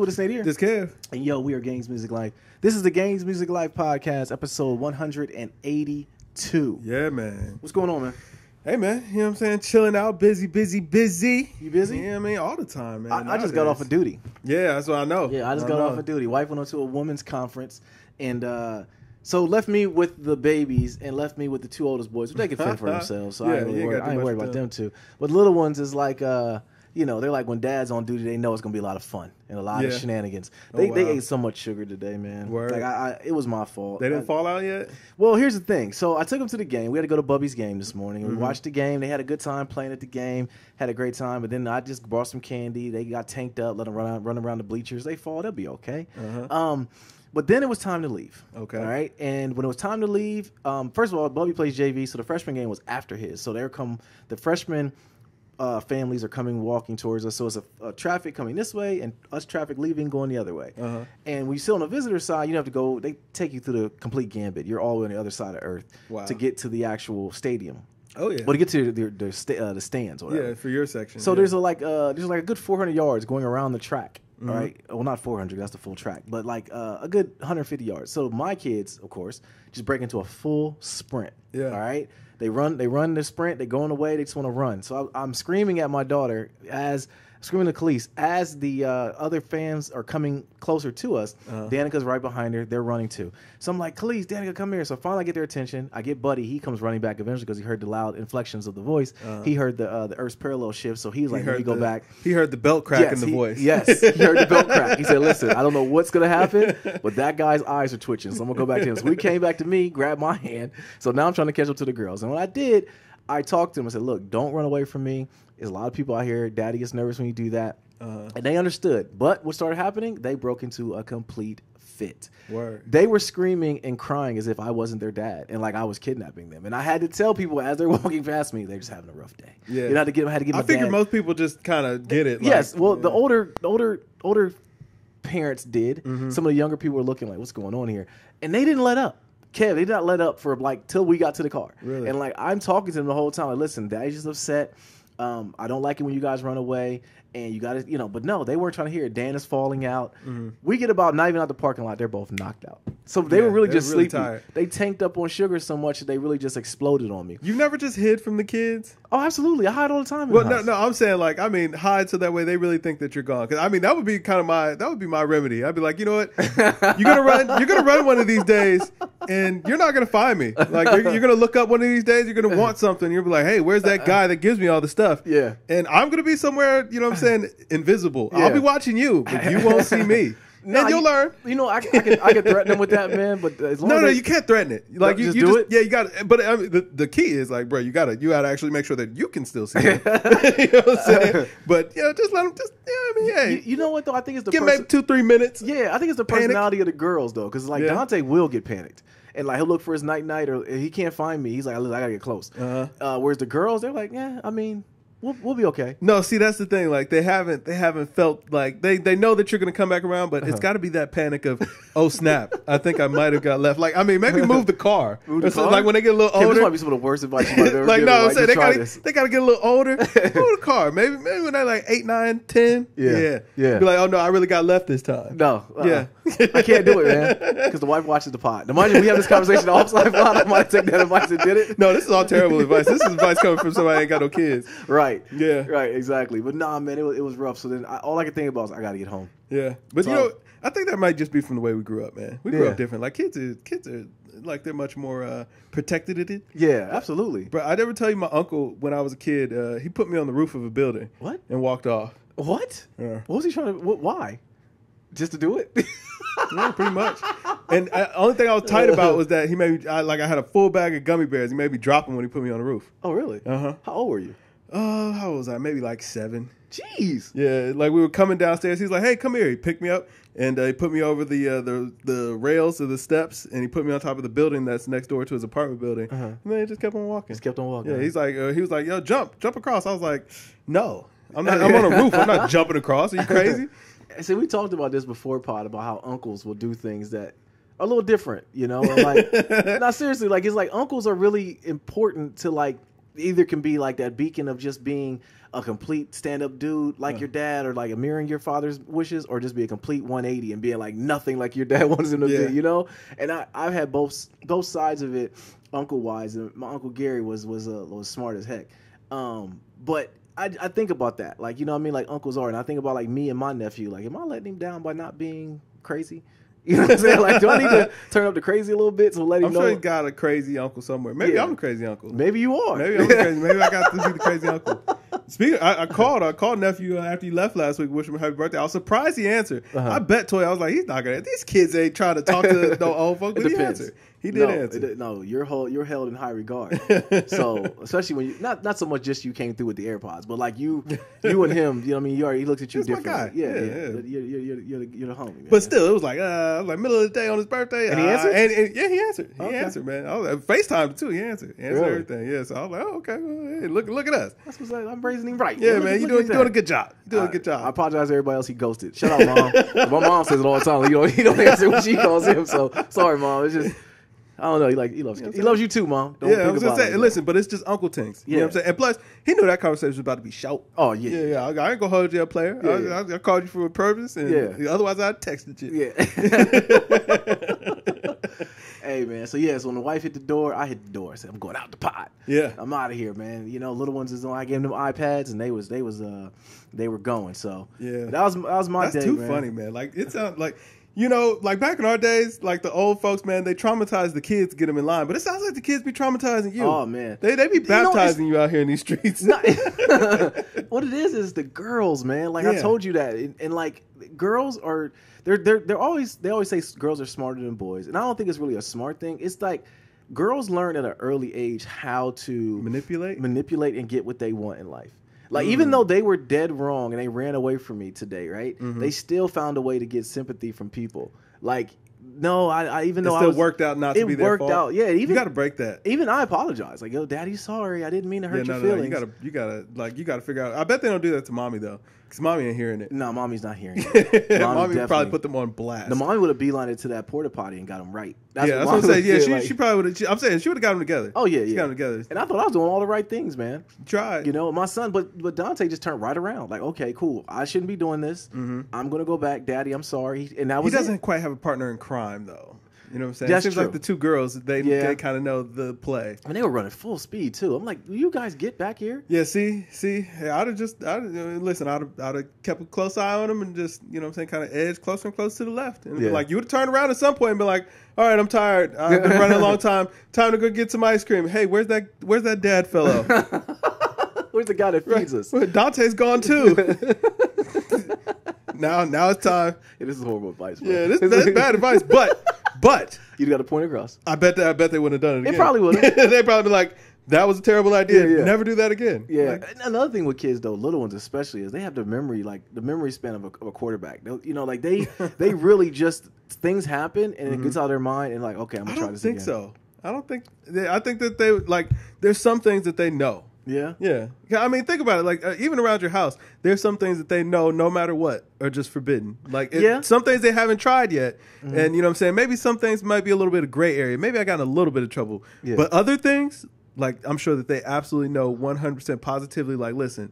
What is Nadir? This Kev. And yo, we are Games Music Life. This is the Games Music Life podcast, episode 182. Yeah, man. What's going on, man? Hey, man. You know what I'm saying? Chilling out, busy. You busy? Yeah, I mean, all the time, man. I just got off of duty. Yeah, that's what I know. Yeah, I just got off of duty. Wife went on to a women's conference, and so left me with the babies and left me with the two oldest boys, which they can fend for themselves. So I ain't worried about them too. But the little ones is like, you know, they're like when dad's on duty, they know it's gonna be a lot of fun and a lot of shenanigans. They ate so much sugar today, man. Word. Like it was my fault. They didn't fall out yet? Well, here's the thing. So I took them to the game. We had to go to Bubby's game this morning. Mm-hmm. We watched the game. They had a good time playing at the game. Had a great time. But then I just brought some candy. They got tanked up. Let them run around the bleachers. They fall. They'll be okay. But then it was time to leave. Okay. All right. And when it was time to leave, first of all, Bubby plays JV, so the freshman game was after his. So the freshmen families are coming walking towards us. So it's a traffic coming this way and us traffic leaving going the other way. And when you sit on the visitor side, you have to go. They take you through the complete gambit. You're all on the other side of Earth to get to the actual stadium. Oh yeah. But to get to the stands. Or whatever. Yeah, for your section. So there's like a good 400 yards going around the track. All right. Well, not 400. That's the full track. But like a good 150 yards. So my kids, of course, just break into a full sprint. Yeah. All right. They run the sprint. They're going away. They just want to run. So I'm screaming at my daughter screaming at Khalees as the other fans are coming closer to us. Danica's right behind her. They're running too. So I'm like, Khalees, Danica, come here. So finally I get their attention. I get Buddy. He comes running back eventually because he heard the loud inflections of the voice. He heard the Earth's parallel shift. So he's like, let me go back. He heard the belt crack in the voice. Yes, he heard the belt crack. He said, listen, I don't know what's going to happen, but that guy's eyes are twitching. So I'm going to go back to him. So he came back to me, grabbed my hand. So now I'm trying to catch up to the girls. And when I did, I talked to him. I said, look, don't run away from me. There's a lot of people out here. Daddy gets nervous when you do that. And they understood. But what started happening, they broke into a complete fit. Word. They were screaming and crying as if I wasn't their dad and like I was kidnapping them. And I had to tell people as they're walking past me, they're just having a rough day. Yeah. You know, I had to give I figure most people just kind of get it. Yes. Well, the older parents did. Some of the younger people were looking like, what's going on here? And they didn't let up. Kev, they did not let up for like till we got to the car. Really? And like I'm talking to them the whole time. Like, listen, Daddy's just upset. I don't like it when you guys run away. And you got to, you know, but no, they weren't trying to hear it. Dan is falling out. We get about not even out the parking lot. They're both knocked out. So they were really just sleepy. Tired. They tanked up on sugar so much that they really just exploded on me. You never just hid from the kids? Oh, absolutely. I hide all the time. Well, no, I'm saying like, I mean, hide so that way they really think that you're gone. Because I mean, that would be my remedy. I'd be like, you know what, you're gonna run one of these days, and you're not gonna find me. Like you're gonna look up one of these days, you're gonna want something. You'll be like, hey, where's that guy that gives me all the stuff? Yeah. And I'm gonna be somewhere, you know what I'm saying, invisible. Yeah. I'll be watching you, but you won't see me. No, and you'll learn. You know, I can threaten them with that, man. But as long you can't threaten it. Like you do it. Yeah, you got. But I mean, the key is like, bro, you gotta actually make sure that you can still see it. You know what I'm saying? But just let them. I mean, hey. You know what though? I think it's the give maybe 2-3 minutes. Yeah, I think it's the personality of the girls though, because like Dante will get panicked. And like he'll look for his night, or he can't find me. He's like, I gotta get close. Whereas the girls, they're like, yeah, I mean. We'll be okay. No, see, that's the thing. Like they haven't felt like they know that you're gonna come back around, but it's got to be that panic of, oh snap, I think I might have got left. Like I mean, maybe move the car. Like when they get a little older. This might be some of the worst advice you might ever like given. No, I'm saying they gotta get a little older. Move the car. Maybe when they're like 8, 9, 10. Yeah. Be like, oh no, I really got left this time. No. Yeah. I can't do it, man, because the wife watches the pod. Now, mind you, we have this conversation offside pod. I might take that advice and did it. No, this is all terrible advice. This is advice coming from somebody who ain't got no kids. Right. Yeah. Right. Exactly. But nah, man, it was rough. So then all I could think about was I got to get home. Yeah. But so, you know, I think that might just be from the way we grew up, man. We grew up different. Like kids are like they're much more protected in it. Yeah, absolutely. But I never tell you, my uncle when I was a kid, he put me on the roof of a building. What? And walked off. What? Yeah. What was he trying to? Why? Just to do it? Yeah, pretty much. And the only thing I was tight about was that he made me, I had a full bag of gummy bears. He made me drop them when he put me on the roof. Oh, really? How old were you? How old was I? Maybe like 7. Jeez. Yeah, like we were coming downstairs. He's like, "Hey, come here." He picked me up and he put me over the rails of the steps, and he put me on top of the building that's next door to his apartment building. And then he just kept on walking. Yeah, he's like, he was like, "Yo, jump across." I was like, "No, I'm not. I'm on a roof. I'm not jumping across. Are you crazy?" See, we talked about this before, Pod, about how uncles will do things that are a little different, you know? And like, no, seriously, like, it's like uncles are really important to, like, either can be like that beacon of just being a complete stand-up dude like your dad, or like a mirroring your father's wishes, or just be a complete 180 and being like nothing like your dad wants him to be, you know? And I've had both sides of it, uncle-wise, and my Uncle Gary was smart as heck. But I think about that, like, you know what I mean, like uncles are, and I think about like me and my nephew, like, am I letting him down by not being crazy? You know what I'm saying? Like, do I need to turn up the crazy a little bit to let him know? I'm sure he's got a crazy uncle somewhere. Maybe I'm a crazy uncle. Maybe you are. Maybe I'm crazy. Maybe I got to be the crazy uncle. Speaking, I called nephew after he left last week, wish him a happy birthday. I was surprised he answered. I bet Toy, I was like, he's not gonna. These kids ain't trying to talk to no old folks. But he answered. He did answer. No, you're held in high regard. So especially when you not so much just you came through with the AirPods, but like you and him, you know what I mean. He looked at you differently. My guy. Yeah. You're the homie. Man. But still, it was like middle of the day on his birthday, and he answered. And he answered. He answered, man. I was like, FaceTime too. He answered everything. Yeah. So I was like, oh, okay. Well, hey, look at us. That's what's like, I'm raising him right. Yeah, man. You're doing a good job. You're doing a good job. I apologize to everybody else he ghosted. Shout out, Mom. My mom says it all the time. He don't answer when she calls him. So sorry, Mom. It's just. I don't know. He loves you too, Mom. Don't I was gonna say, listen, but it's just Uncle Tings. You know what I'm saying? And plus, he knew that conversation was about to be short. Oh yeah. Yeah. I ain't gonna hold you up, player. I called you for a purpose, and otherwise I'd texted you. Yeah. Hey man. So when the wife hit the door, I hit the door. I said, I'm going out the pod. Yeah. I'm out of here, man. You know, little ones is on. I gave them iPads, and they were going. So that was my day. That's too funny, man. Like it sounds like. You know, like back in our days, like the old folks, man, they traumatize the kids to get them in line. But it sounds like the kids be traumatizing you. Oh, man. They be baptizing you out here in these streets. What it is the girls, man. Like I told you that. And like girls are, they always say girls are smarter than boys. And I don't think it's really a smart thing. It's like girls learn at an early age how to manipulate and get what they want in life. Like, even though they were dead wrong and they ran away from me today, right? They still found a way to get sympathy from people. Like, no, it worked out not to be their fault. It worked out, yeah. You got to break that. Even I apologize. Like, yo, Daddy, sorry. I didn't mean to hurt your feelings. You gotta figure out. I bet they don't do that to Mommy, though. Because Mommy ain't hearing it. No, Mommy's not hearing it. Mommy would probably put them on blast. The Mommy would have beelined it to that porta potty and got them right. That's what I'm saying. Yeah, she probably would have. I'm saying she would have got them together. Oh, yeah, She got them together. And I thought I was doing all the right things, man. Tried. You know, my son, but Dante just turned right around. Like, okay, cool. I shouldn't be doing this. I'm going to go back. Daddy, I'm sorry. And that was He doesn't quite have a partner in crime, though. You know what I'm saying? That's it seems true. like the two girls, they kind of know the play. I mean, they were running full speed, too. I'm like, will you guys get back here? Yeah, see, I'd have kept a close eye on them and just, you know what I'm saying, kind of edge closer and closer to the left. And like, you would have turned around at some point and been like, all right, I'm tired. I've been running a long time. Time to go get some ice cream. Hey, where's that dad fellow? Where's the guy that feeds us? Dante's gone, too. Now it's time. Yeah, this is horrible advice, bro. Yeah, that's bad advice, but you got a point across. I bet they wouldn't have done it again. They probably would have. They'd probably be like, that was a terrible idea. Yeah. Never do that again. Yeah. Like, another thing with kids, though, little ones especially, is they have the memory span of a quarterback. You know, like they really just, things happen and it gets out of their mind and like, okay, I'm going to try this again. I don't think so. I think that they, like, there's some things that they know. Yeah? Yeah. I mean, think about it. Like, even around your house, there's some things that they know no matter what are just forbidden. Like, some things they haven't tried yet. And, you know what I'm saying? Maybe some things might be a little bit of gray area. Maybe I got in a little bit of trouble. Yeah. But other things, like, I'm sure that they absolutely know 100% positively, like, listen,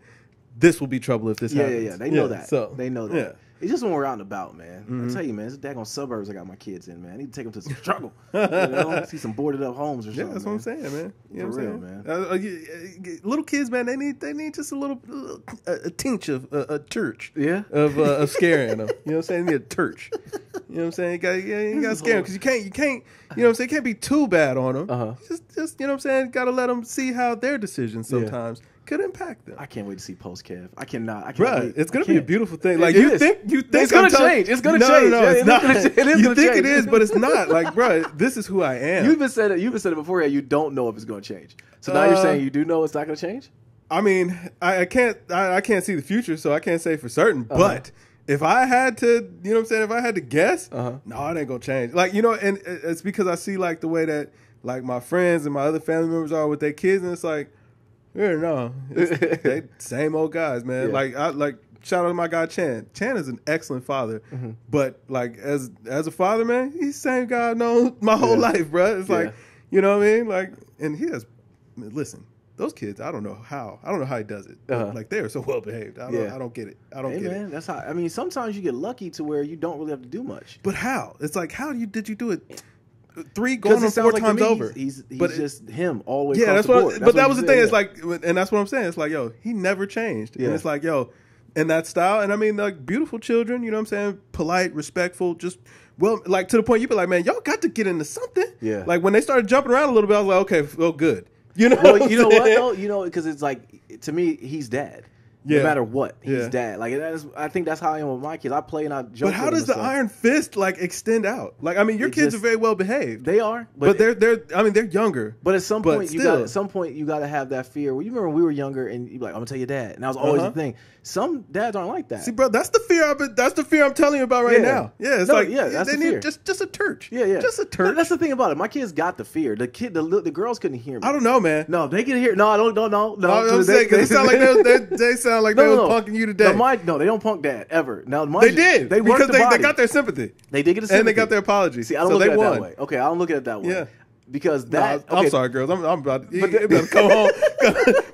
this will be trouble if this happens. Yeah. They know that. So, they know that. Yeah. It's just when we're out and about, man. I tell you, man, it's the daggone suburbs I got my kids in, man. I need to take them to some struggle. You know? See some boarded up homes or something. Yeah, that's what I'm saying, man. You know For what I'm saying? Man. Little kids, man, they need just a tinge of a church. Yeah. Of scaring them. You know what I'm saying? They need a church. You know what I'm saying? You got to scare them because you can't. You know what I'm saying? You can't be too bad on them. Just you know what I'm saying? Got to let them see how their decisions sometimes could impact them. I can't wait to see post Kev. I can't Right, wait. it's gonna be a beautiful thing. Like you think it's gonna change. It's gonna change. No, it's not. You think it is, but it's not. Like, bro, this is who I am. You've said it before. You don't know if it's gonna change. So now you're saying you do know it's not gonna change. I mean, I can't see the future, so I can't say for certain. But if I had to, you know what I'm saying, if I had to guess, no, it ain't gonna change. Like, you know, and it's because I see like the way that like my friends and my other family members are with their kids, and it's like. Yeah, no, they same old guys, man. Yeah. Like shout out to my guy Chan. Chan is an excellent father, but like as a father, man, he's the same guy I've known my whole life, bro. It's like, you know what I mean? Like, and he has, listen, those kids, I don't know how he does it. Like, they are so well behaved. I don't get it. I don't get it. That's how. I mean, sometimes you get lucky to where you don't really have to do much. But how? It's like, did you do it 3 going on 4 times over? He's just him always. Yeah, that's what. But that was the thing. It's like, and that's what I'm saying. It's like, yo, he never changed. Yeah. And it's like, yo, in that style. And I mean, like, beautiful children. You know what I'm saying? Polite, respectful, just. Well, like, to the point you be like, man, y'all got to get into something. Yeah. Like, when they started jumping around a little bit, I was like, okay, well, good. You know. Well, you know what though? You know, because it's like, to me, he's dad. Yeah. No matter what, he's dad. Like, I think that's how I am with my kids. I play and I joke. But how does the iron fist like extend out? Like, I mean, your kids are very well behaved. They are, but they're younger. But at some point, you got to have that fear. Well, you remember when we were younger, and you're like, I'm gonna tell your dad, and that was always the thing. Some dads aren't like that. See, bro, that's the fear I'm telling you about right now. Yeah, it's that's they the fear. need just a touch. Yeah, just a touch. That's the thing about it. My kids got the fear. The girls couldn't hear me. I don't know, man. No, they can hear. No, I don't. No. I'm saying, because they sound like they sound like they was punking you today. No, they don't punk dad ever. Now, they did because they got their sympathy. They did get a sympathy, and they got their apology. See, I don't look at it that way. Okay, I don't look at it that way. Yeah. Because that, I'm sorry, girls. I'm about to, you better come home.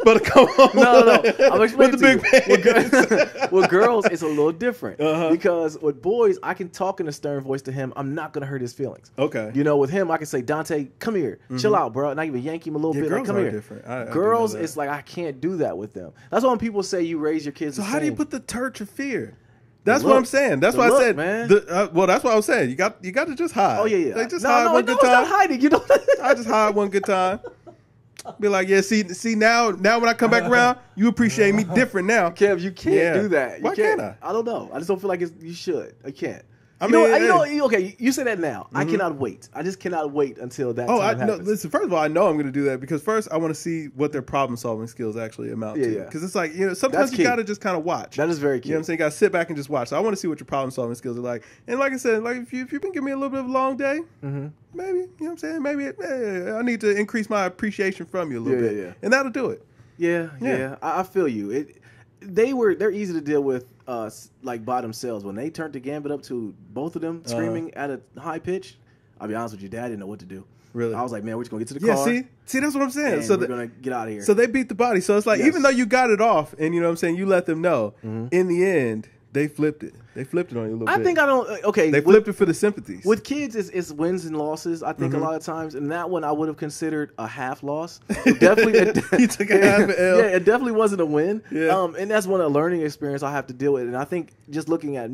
Better come home. No. I'm explaining with the big with girls, it's a little different because with boys, I can talk in a stern voice to him. I'm not gonna hurt his feelings. Okay. You know, with him, I can say, Dante, come here, chill out, bro, and I even yank him a little bit. Girls like, come are here. Different. Girls, it's like I can't do that with them. That's why when people say you raise your kids. So the how do you same, put the touch of fear? That's what I'm saying. That's why I said, man. Well, that's what I was saying. You got to just hide. Oh yeah. Like, just hide one good time. It's not hiding. You know. I just hide one good time. Be like, yeah. See now when I come back around, you appreciate me different now. Kev, you can't do that. Why can't I? I don't know. I just don't feel like you should. I can't. Okay, you say that now. I cannot wait. I just cannot wait until that time happens. No, listen, first of all, I know I'm going to do that because first I want to see what their problem-solving skills actually amount to. Because it's like, sometimes you got to just kind of watch. That is very key. You know what I'm saying? You got to sit back and just watch. So I want to see what your problem-solving skills are like. And like I said, like if you've been giving me a little bit of a long day, maybe, you know what I'm saying? Maybe I need to increase my appreciation from you a little bit. Yeah. And that'll do it. Yeah. I feel you. They're easy to deal with like by themselves. When they turned the gambit up to both of them screaming at a high pitch, I'll be honest with you, Dad didn't know what to do. Really? I was like, man, we're just going to get to the car. See, that's what I'm saying. So we're going to get out of here. So they beat the body. So it's like, even though you got it off and you know what I'm saying, you let them know, in the end, they flipped it. They flipped it on you a little bit. I think they flipped it for the sympathies. With kids, it's wins and losses, I think, a lot of times. And that one I would have considered a half loss. You took a half an L. Yeah, it definitely wasn't a win. Yeah. And that's one of the learning experience I have to deal with. And I think just looking at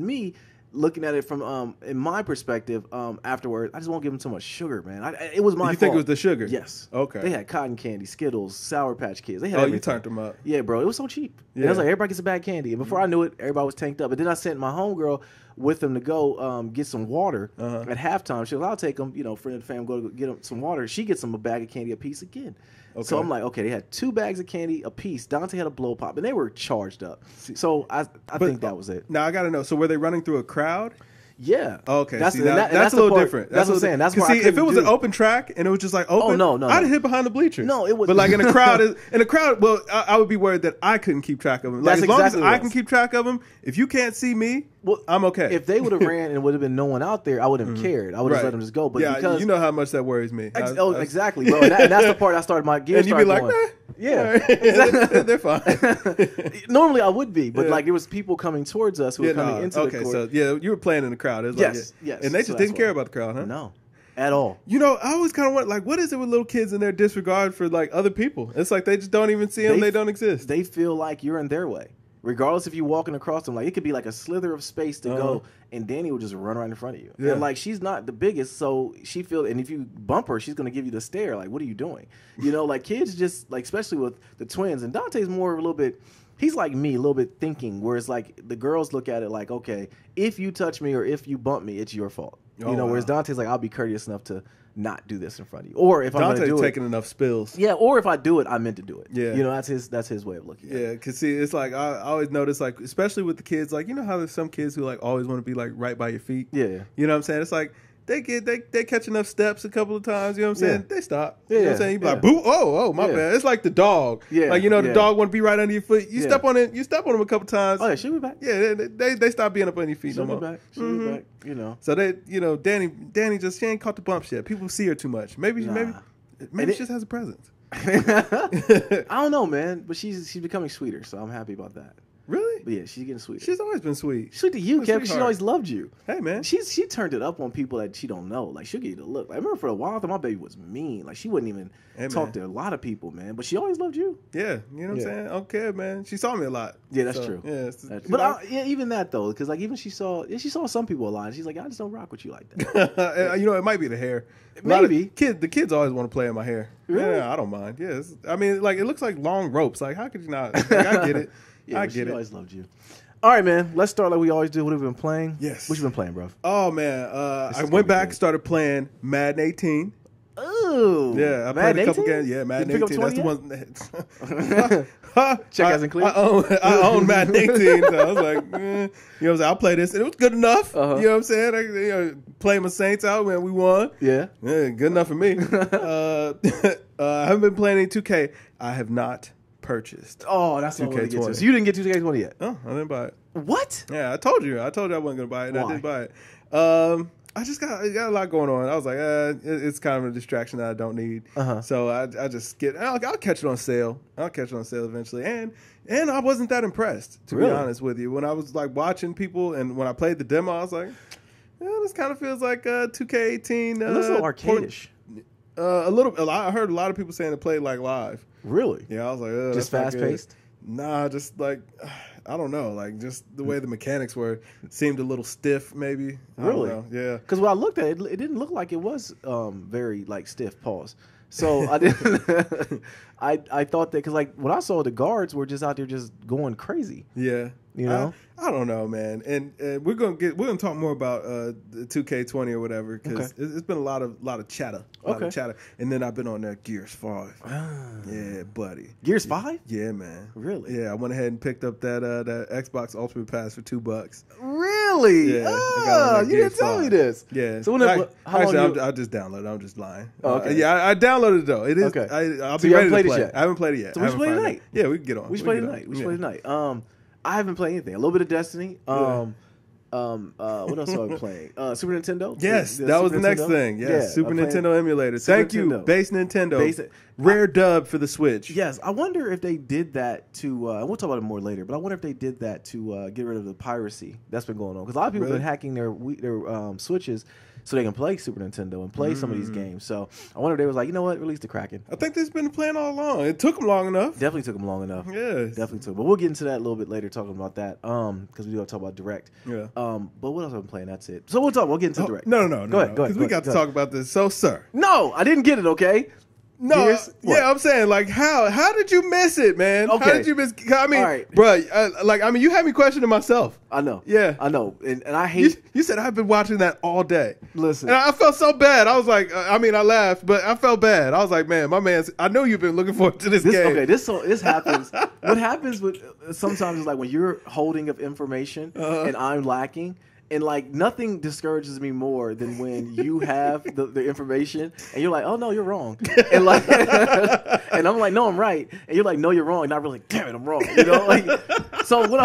it from in my perspective, afterward, I just won't give them too much sugar, man. It was my fault. You think it was the sugar? Yes. Okay. They had cotton candy, Skittles, Sour Patch Kids. They had everything. You turned them up. Yeah, bro. It was so cheap. Yeah. And I was like, everybody gets a bag of candy. And before I knew it, everybody was tanked up. But then I sent my homegirl with them to go get some water at halftime. She was, I'll take them, friend of the family, go to get them some water. She gets them a bag of candy apiece again. Okay. So I'm like, okay, they had 2 bags of candy apiece. Dante had a blow pop, and they were charged up. So I think that was it. Now I got to know. So were they running through a crowd? Yeah. Okay. That's a little different. That's what I'm saying. That's why if it was an open track and it was just like open, no. I'd have hit behind the bleachers. No, it was. But like in a crowd, well, I would be worried that I couldn't keep track of them. Like, as long as I can keep track of them, if you can't see me, I'm okay. If they would have ran and would have been no one out there, I wouldn't have cared. I would have let them just go. But because you know how much that worries me. Exactly, bro. And that's the part I started my gear. And you'd be like, nah. Yeah, they're fine. Normally I would be, but like there was people coming towards us who were coming into the court. Okay, so you were playing in the crowd. It was yes. And they just didn't care about the crowd, huh? No, at all. I always kind of wonder, like, what is it with little kids and their disregard for like other people? It's like they just don't even see them. They don't exist. They feel like you're in their way. Regardless if you're walking across them, like it could be like a slither of space to go, and Danny will just run right in front of you. Yeah. And like she's not the biggest, so she feels. And if you bump her, she's gonna give you the stare. Like, what are you doing? Like kids just like, especially with the twins. And Dante's more a little bit. He's like me, a little bit thinking. Whereas like the girls look at it like, okay, if you touch me or if you bump me, it's your fault. Whereas Dante's like, I'll be courteous enough to not do this in front of you. Or if I'm going to do it, taking enough spills. Yeah, or if I do it, I meant to do it. Yeah. That's his way of looking at it. Yeah, because see, it's like I always notice, like, especially with the kids, like, how there's some kids who like always want to be like right by your feet. Yeah. You know what I'm saying? It's like they catch enough steps a couple of times, you know what I'm saying? They stop. Yeah. You know what I'm saying? You be like, boo, my bad. It's like the dog. Yeah. Like, the dog want to be right under your foot. You step on it, you step on them a couple times. Oh yeah, she'll be back. Yeah, they stop being up on your feet she'll no be more. Back. She'll be back. So they, Danny just, she ain't caught the bumps yet. People see her too much. Maybe she just has a presence. I don't know, man, but she's becoming sweeter, so I'm happy about that. Really? But yeah, she's getting sweeter. She's always been sweet. Sweet to you, Kev, because she always loved you. Hey, man. She turned it up on people that she don't know. Like, she'll get you to look. Like, I remember for a while, I thought my baby was mean. Like, she wouldn't even talk to a lot of people, man. But she always loved you. Yeah, you know what I'm saying? Okay, man. She saw me a lot. Yeah, that's true. Yeah, but even that, though, because, like, even she saw some people a lot. And she's like, I just don't rock with you like that. You know, it might be the hair. Maybe. The kids always want to play in my hair. Really? Yeah, I don't mind. Yes. I mean, like, it looks like long ropes. Like, how could you not? Like, I get it. Yeah, I get it. She always loved you. All right, man. Let's start like we always do. What have we been playing? Yes. What you been playing, bro? Oh, man. I went back, started playing Madden 18. Ooh. Yeah, I played a couple games. Yeah, Madden 18. That's the one. Check hasn't cleared. I own Madden 18. So I was like, you know what I'm saying? I'll play this. And it was good enough. You know what I'm saying? Playing my Saints out, man. We won. Yeah. Good enough for me. I haven't been playing any 2K. I have not purchased. Oh, that's what I want to get to. So you didn't get 2K20 yet? Oh, I didn't buy it. What? Yeah, I told you I wasn't going to buy it. Why? I didn't buy it. I just got a lot going on. I was like, it's kind of a distraction that I don't need. So I just I'll catch it on sale. I'll catch it on sale eventually. And I wasn't that impressed, to be honest with you. When I was like watching people and when I played the demo, I was like, this kind of feels like 2K18. It looks a little arcade-ish. A little. I heard a lot of people saying it played like live. Really? Yeah, I was like, just fast paced. Nah, just like I don't know, like just the way the mechanics were seemed a little stiff, maybe. Really? Yeah. Because when I looked at it, it didn't look like it was very like stiff. Pause. So I didn't. I thought that because like when I saw the guards were just out there just going crazy. Yeah. You know. I don't know, man, and we're gonna talk more about the 2K20 or whatever because it's been a lot of chatter, and then I've been on that Gears 5. Yeah, buddy. Gears 5? Yeah, man. Really? Yeah, I went ahead and picked up that Xbox Ultimate Pass for $2. Really? Yeah. You didn't tell me this. Yeah. So I just downloaded. I'm just lying. Oh, okay. I downloaded it though. It is. Okay. I'll so be ready to played play it yet? I haven't played it yet. So we should play tonight. Yeah, we can get on. We should play tonight. We should play tonight. I haven't played anything. A little bit of Destiny. What else have I playing? Super Nintendo. Yes, that was the next thing. Yes, Super Nintendo emulator. Thank you, Base Nintendo. Rare dub for the Switch. Yes, I wonder if they did that to. And we'll talk about it more later. But I wonder if they did that to get rid of the piracy that's been going on because a lot of people have been hacking their Switches so they can play Super Nintendo and play some of these games. So I wonder if they was like, you know what, release the Kraken. I think this has been the plan all along. It took them long enough. Definitely took them long enough. Yeah, definitely took. But we'll get into that a little bit later, talking about that. Because we do have to talk about Direct. Yeah. But what else have I been playing? That's it. So we'll get into Direct. No. Go ahead. Because we got to talk about this. So, sir. No, I didn't get it. Okay. No, I'm saying like how did you miss it, man? Okay. How did you miss? I mean, bro, you had me questioning myself. I know. Yeah, I know, and I hate. You said I've been watching that all day. Listen, and I felt so bad. I was like, I laughed, but I felt bad. I was like, man, my man, I know you've been looking forward to this game. Okay, this happens. What happens with sometimes is like when you're holding of information and I'm lacking. And like nothing discourages me more than when you have the information and you're like, oh no, you're wrong, and like, and I'm like, no, I'm right, and you're like, no, you're wrong, and I'm really like, damn it, I'm wrong, you know, like. So what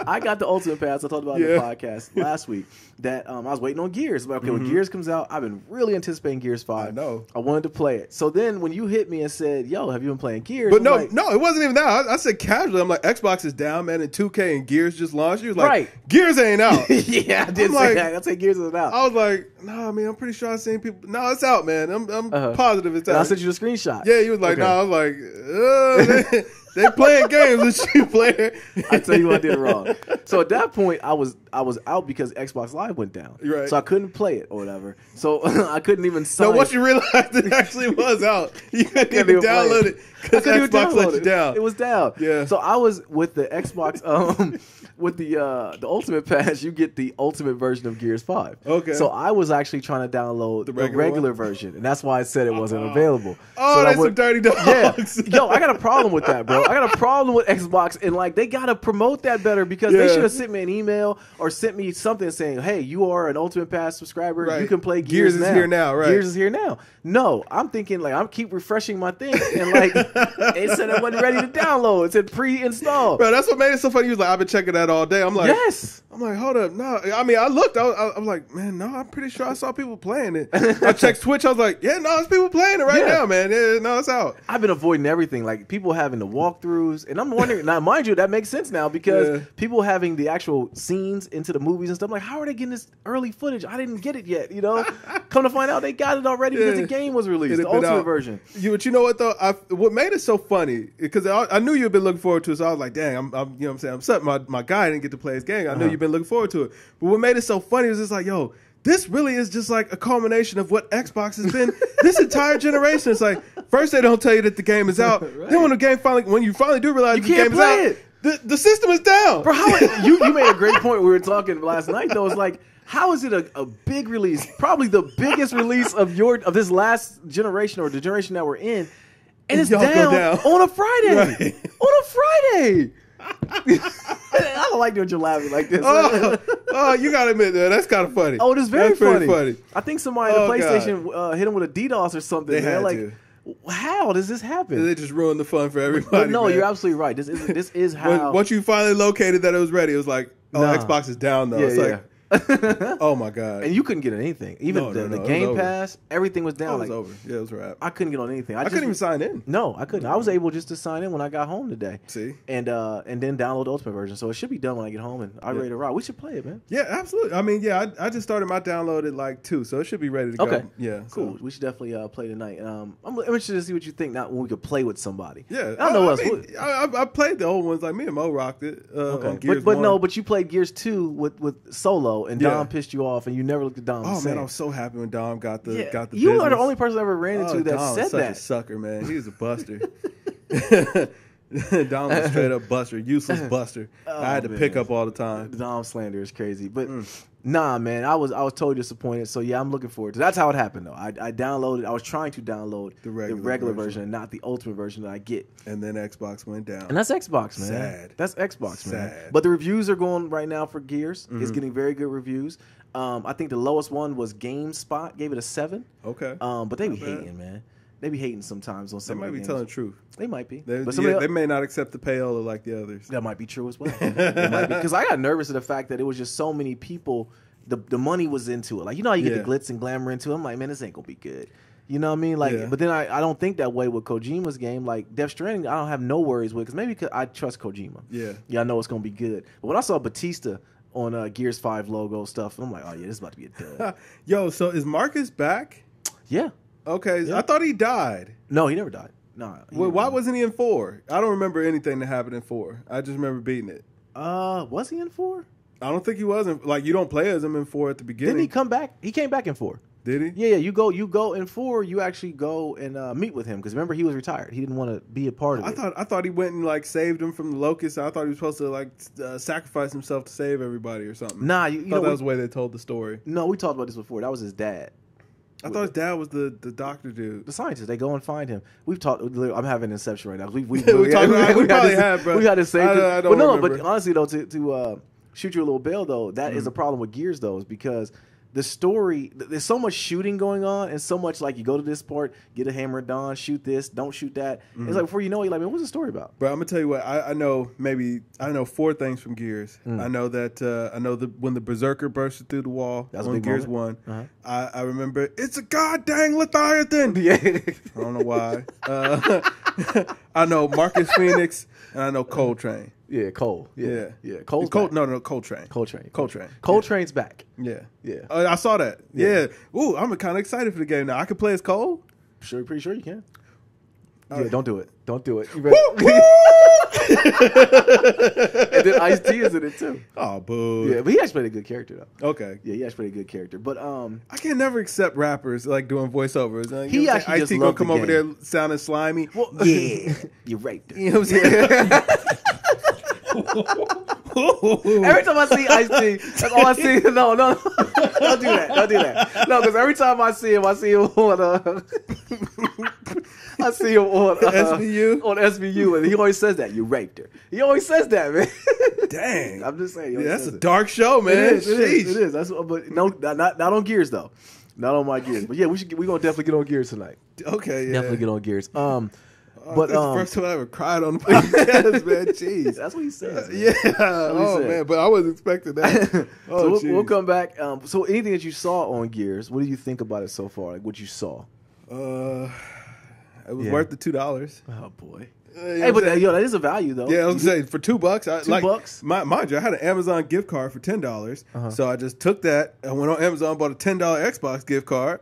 I got the Ultimate Pass. I talked about it in the podcast last week that I was waiting on Gears. But okay, when Gears comes out, I've been really anticipating Gears 5. I know. I wanted to play it. So then when you hit me and said, yo, have you been playing Gears? But no, it wasn't even that. I said casually. I'm like, Xbox is down, man, and 2K and Gears just launched. You was like, Gears ain't out. Yeah, I did say that. I said Gears isn't out. I was like, nah, man, I'm pretty sure I've seen people. No, it's out, man. I'm positive it's out. And I sent you the screenshot. Yeah, you was like, I was like, they playing games with you, player. I tell you what, I did it wrong. So at that point, I was out because Xbox Live went down. Right. So I couldn't play it or whatever. So I couldn't even sign. So once you realized it actually was out, you couldn't even download it because Xbox let you down. It was down. Yeah. So I was with the Xbox, with the Ultimate Pass, you get the Ultimate version of Gears 5. Okay. So I was actually trying to download the regular version, and that's why I said it wasn't available. Oh, so that's some dirty dogs. Yeah. Yo, I got a problem with that, bro. I got a problem with Xbox, and like they gotta promote that better because they should have sent me an email or sent me something saying, "Hey, you are an Ultimate Pass subscriber. Right. You can play Gears is now. here now. Right? Gears is here now." No, I'm thinking like I'm keep refreshing my thing, and like it said it wasn't ready to download. It said pre-install. Bro, that's what made it so funny. He was like, "I've been checking that that all day. I'm like, yes. I'm like, hold up, no. I mean, I looked. I'm like, man, no. I'm pretty sure I saw people playing it. I checked Twitch. I was like, yeah, no, there's people playing it right now, man. Yeah, no, it's out. I've been avoiding everything, like people having the walkthroughs, and I'm wondering now. Mind you, that makes sense now because people having the actual scenes into the movies and stuff. Like, how are they getting this early footage? I didn't get it yet. You know, come to find out, they got it already because the game was released, the ultimate version. But you know what though? What made it so funny because I knew you'd been looking forward to it, so I was like, dang, I'm you know what I'm saying, I'm upset my guy didn't get to play his game. I knew you've been looking forward to it. But what made it so funny was just like, yo, this really is just like a culmination of what Xbox has been this entire generation. It's like, first they don't tell you that the game is out. Right. Then when you finally do realize the game is out, the system is down. Bro, you made a great point. We were talking last night though. It's like, how is it a big release? Probably the biggest release of this last generation or the generation that we're in, and it's down on a Friday. Right. On a Friday. I don't like that you're laughing like this. Oh, you gotta admit that. That's kind of funny. Oh, it is very funny. I think somebody at the PlayStation hit him with a DDoS or something. They had like, how does this happen? They just ruined the fun for everybody. But no, man. You're absolutely right. This is how. Once you finally located that it was ready, it was like, Xbox is down though. It's like, oh my god! And you couldn't get on anything. Even the Game Pass, everything was down. It was over. Yeah, it was a wrap. I couldn't get on anything. I couldn't even sign in. No, I couldn't. I was able just to sign in when I got home today. See, and then download the Ultimate version. So it should be done when I get home and I'm ready to rock. We should play it, man. Yeah, absolutely. I mean, I just started my download at like 2, so it should be ready to go. Okay, yeah, cool. So. We should definitely play tonight. I'm interested to see what you think. Not when we could play with somebody. Yeah, I don't know what else. I played the old ones. Like me and Mo rocked it. On Gears but 1. no, but you played Gears 2 with solo, and Dom pissed you off, and you never looked at Dom. Oh man, I was so happy when Dom got the You business. are the only person I ever ran into that Dom said such that. A sucker, man. He was a buster. Dom was straight up buster, useless buster. I had to pick up all the time. Dom slander is crazy, but nah, man, I was totally disappointed. So yeah, I'm looking forward to. That's how it happened though. I downloaded. I was trying to download the regular version and not the ultimate version that I get. And then Xbox went down. And that's Xbox, man. Sad. That's Xbox, man. Sad. But the reviews are going right now for Gears. It's getting very good reviews. I think the lowest one was GameSpot gave it a 7. Okay. But they be hating, man. They be hating sometimes on some. They might be telling the truth. They might be. They may not accept the payola like the others. That might be true as well. Because I got nervous at the fact that it was just so many people. The money was into it. Like, you know how you get the glitz and glamour into it? I'm like, man, this ain't going to be good. You know what I mean? Like, but then I don't think that way with Kojima's game. Like, Death Stranding, I don't have no worries with, because maybe I trust Kojima. Yeah, I know it's going to be good. But when I saw Batista on Gears 5 logo stuff, I'm like, oh, yeah, this is about to be a dud. Yo, so is Marcus back? Yeah. Okay, I thought he died. No, he never died. No. Well, why wasn't he in 4? I don't remember anything that happened in 4. I just remember beating it. Was he in 4? I don't think he wasn't. Like, you don't play as him in 4 at the beginning. Didn't he come back? He came back in 4. Did he? Yeah. You go in 4. You actually go and meet with him, because remember, he was retired. He didn't want to be a part of it. I thought he went and like saved him from the locusts. I thought he was supposed to like sacrifice himself to save everybody or something. Nah, I thought that was the way they told the story. No, we talked about this before. That was his dad. I thought his dad was the doctor dude. The scientist. They go and find him. We've talked. I'm having Inception right now. We probably have, bro. We had to say, but remember. But honestly though, to shoot you a little bail though, that is a problem with Gears though, is because the story, there's so much shooting going on, and so much like you go to this part, get a hammer done, shoot this, don't shoot that. It's like before you know it, you're like, man, what's the story about? Bro, I'm gonna tell you what. I know 4 things from Gears. I know that when the Berserker bursted through the wall on Gears 1. I remember it's a goddamn Leviathan. Yeah. I don't know why. I know Marcus Phoenix, and I know Coltrane. Yeah, Cole. Yeah. Coltrain. Coltrane. Coltrane's back. Yeah. Yeah. I saw that. Yeah. Ooh, I'm kind of excited for the game now. I can play as Cole? Pretty sure you can. Yeah, right. Don't do it. Don't do it. And then Ice-T is in it too. Oh, boo. Yeah, but he actually played a good character though. Okay. Yeah, he actually played a good character. But I can never accept rappers like doing voiceovers. He actually Ice-T gonna come over there sounding slimy. Well, yeah, you're right. You know what I'm saying? Every time I see Ice-T, that's all I see. No, don't do that. No, because every time I see him on SVU? On SVU, and he always says that you raped her. He always says that, man. Dang, I'm just saying. That's a dark show, man. It is. That's but no, not on Gears though. Not on my Gears. But yeah, we gonna definitely get on Gears tonight. Okay, yeah. Definitely get on Gears. But this is the first time I ever cried on the podcast, man. Jeez, that's what he says. Yeah. Oh man, but I wasn't expecting that. So we'll come back. So anything that you saw on Gears, what do you think about it so far? Like what you saw? It was worth the $2. Oh boy. Hey, but that is a value though. Yeah, I was gonna say for $2. $2. Mind you, I had an Amazon gift card for $10, so I just took that. I went on Amazon, bought a $10 Xbox gift card.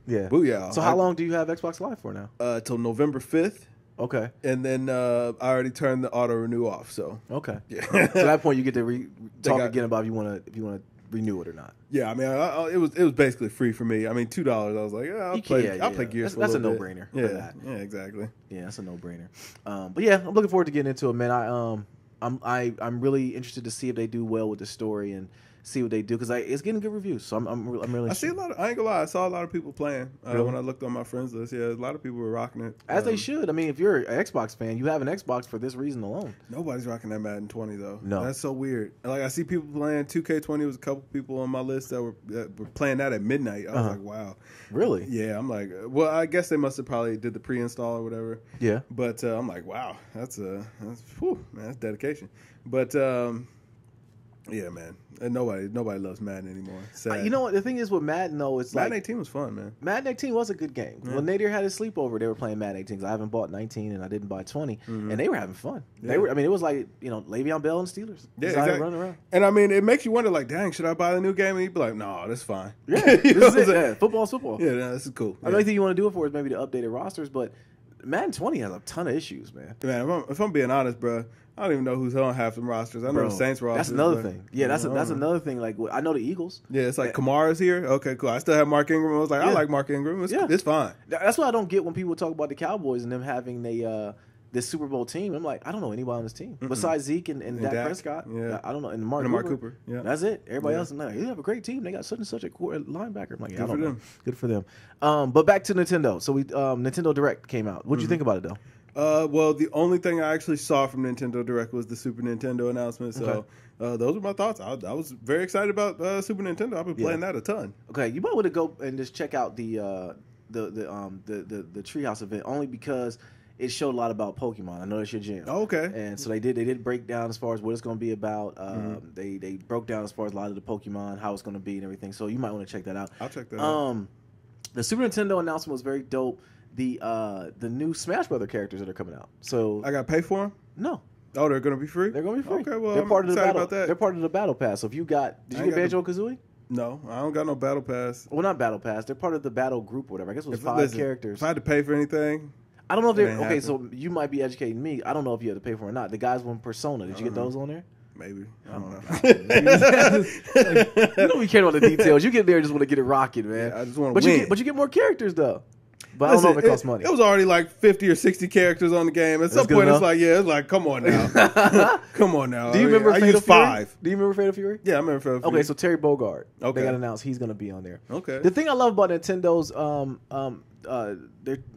Yeah, booyah! So how long do you have Xbox Live for now? Till November 5th. Okay, and then I already turned the auto renew off. So okay, yeah. So at that point you get to talk again about if you want to renew it or not. Yeah, I mean, it was basically free for me. I mean, $2. I was like, I'll play Gears. That's a no-brainer. Yeah, exactly. Yeah, that's a no-brainer. But yeah, I'm looking forward to getting into it, man. I'm really interested to see if they do well with the story and see what they do because it's getting good reviews. So I'm really. I see a lot. I ain't gonna lie. I saw a lot of people playing when I looked on my friends list. Yeah, a lot of people were rocking it. As they should. I mean, if you're an Xbox fan, you have an Xbox for this reason alone. Nobody's rocking that Madden 20 though. No, that's so weird. Like I see people playing 2K20. There was a couple people on my list that were playing that at midnight. I was like, wow, really? Yeah. I'm like, well, I guess they must have probably did the pre-install or whatever. Yeah. But I'm like, wow, that's dedication. But yeah, man. And nobody loves Madden anymore. Sad. You know what? The thing is with Madden, though, it's Madden like... 18 was fun, man. Madden 18 was a good game. Yeah. When Nadir had his sleepover, they were playing Madden 18 because I haven't bought 19 and I didn't buy 20. And they were having fun. Yeah. I mean, it was like, Le'Veon Bell and Steelers. Yeah, exactly. Running around. And I mean, it makes you wonder, like, dang, should I buy the new game? And you'd be like, no, that's fine. Yeah, this is it. Yeah, football's football. Yeah, this is cool. The only thing you want to do it for is maybe the updated rosters, but Madden 20 has a ton of issues, man. Man, if I'm being honest, bro, I don't even know who's on half them rosters. I know the Saints rosters. That's another thing. Yeah, that's another thing. Like I know the Eagles. Yeah, it's like Kamara's here. Okay, cool. I still have Mark Ingram. I was like, I like Mark Ingram. It's fine. That's why I don't get when people talk about the Cowboys and them having this Super Bowl team. I'm like, I don't know anybody on this team besides Zeke and Dak Prescott. Yeah, I don't know. And Mark Cooper. Yeah, that's it. Everybody else, I'm like, you have a great team. They got such and such a linebacker. I'm like, I don't know. Good for them. But back to Nintendo. So Nintendo Direct came out. What did you think about it though? Well, the only thing I actually saw from Nintendo Direct was the Super Nintendo announcement. So those are my thoughts. I was very excited about Super Nintendo. I've been playing that a ton. Okay, you might want to go and just check out the Treehouse event only because it showed a lot about Pokemon. I know that's your jam. Oh, okay. And so they did break down as far as what it's going to be about. They broke down as far as a lot of the Pokemon, how it's going to be and everything. So you might want to check that out. I'll check that out. The Super Nintendo announcement was very dope. The new Smash Brother characters that are coming out. So I got to pay for them? No. Oh, they're going to be free? They're going to be free. Okay, well, they're part I'm of the excited battle. about that. They're part of the battle pass. So if you got, did you get Banjo-Kazooie? No, I don't got no battle pass. Well, not battle pass. They're part of the battle group or whatever. I guess it was 5 characters. If I had to pay for anything, I don't know if they're okay. So you might be educating me. I don't know if you had to pay for it or not. The guys from Persona. Did you get those on there? Maybe. I don't know. You don't be caring about the details. You get there and just want to get it rocking, man. Yeah, I just want to win. But you get more characters though. But listen, I don't know if it costs money. It was already like 50 or 60 characters on the game. At some point, it's like, come on now. Come on now. Do you remember Fatal Fury? 5. Do you remember Fatal Fury? Yeah, I remember Fatal Fury. Okay, so Terry Bogard. Okay. They got announced he's going to be on there. Okay. The thing I love about Nintendo's,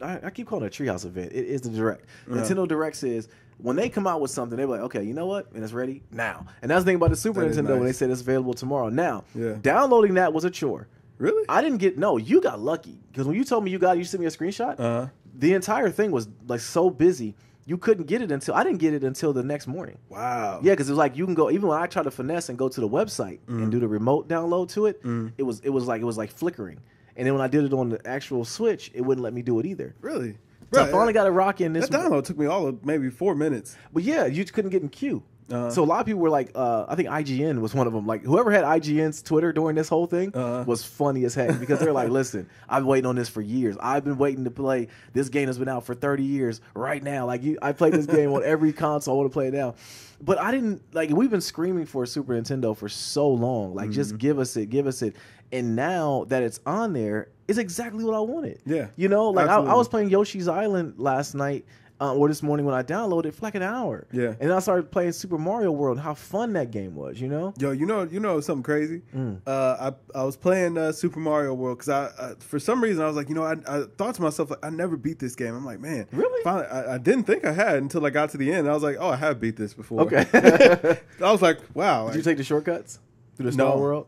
I keep calling it a Treehouse event. It is the Direct. Nintendo Directs is when they come out with something, they're like, okay, you know what? And it's ready now. And that's the thing about the Super Nintendo when they said it's available tomorrow. Now, downloading that was a chore. Really? I didn't get you got lucky because when you told me you sent me a screenshot. The entire thing was like so busy you couldn't get it until I didn't get it until the next morning. Wow. Yeah, because it was like you can go even when I tried to finesse and go to the website and do the remote download to it. It was like flickering, and then when I did it on the actual Switch, it wouldn't let me do it either. Really? So I finally got it rocking. That download took me all of maybe 4 minutes. But yeah, you couldn't get in queue. So a lot of people were like, I think IGN was one of them. Like whoever had IGN's Twitter during this whole thing was funny as heck because they're like, listen, I've been waiting on this for years. I've been waiting to play. This game has been out for 30 years right now. Like I played this game on every console. I want to play it now. But I didn't we've been screaming for a Super Nintendo for so long. Like just give us it. And now that it's on there, it's exactly what I wanted. Yeah. You know, like I was playing Yoshi's Island last night. Or this morning when I downloaded it for like an hour. Yeah. And then I started playing Super Mario World. How fun that game was, you know? Yo, you know something crazy? I was playing Super Mario World because I for some reason I was like, I thought to myself, like, I never beat this game. I'm like, man. Really? Finally, I didn't think I had until I got to the end. I was like, oh, I have beat this before. Okay. I was like, wow. Did you take the shortcuts? through the Star World?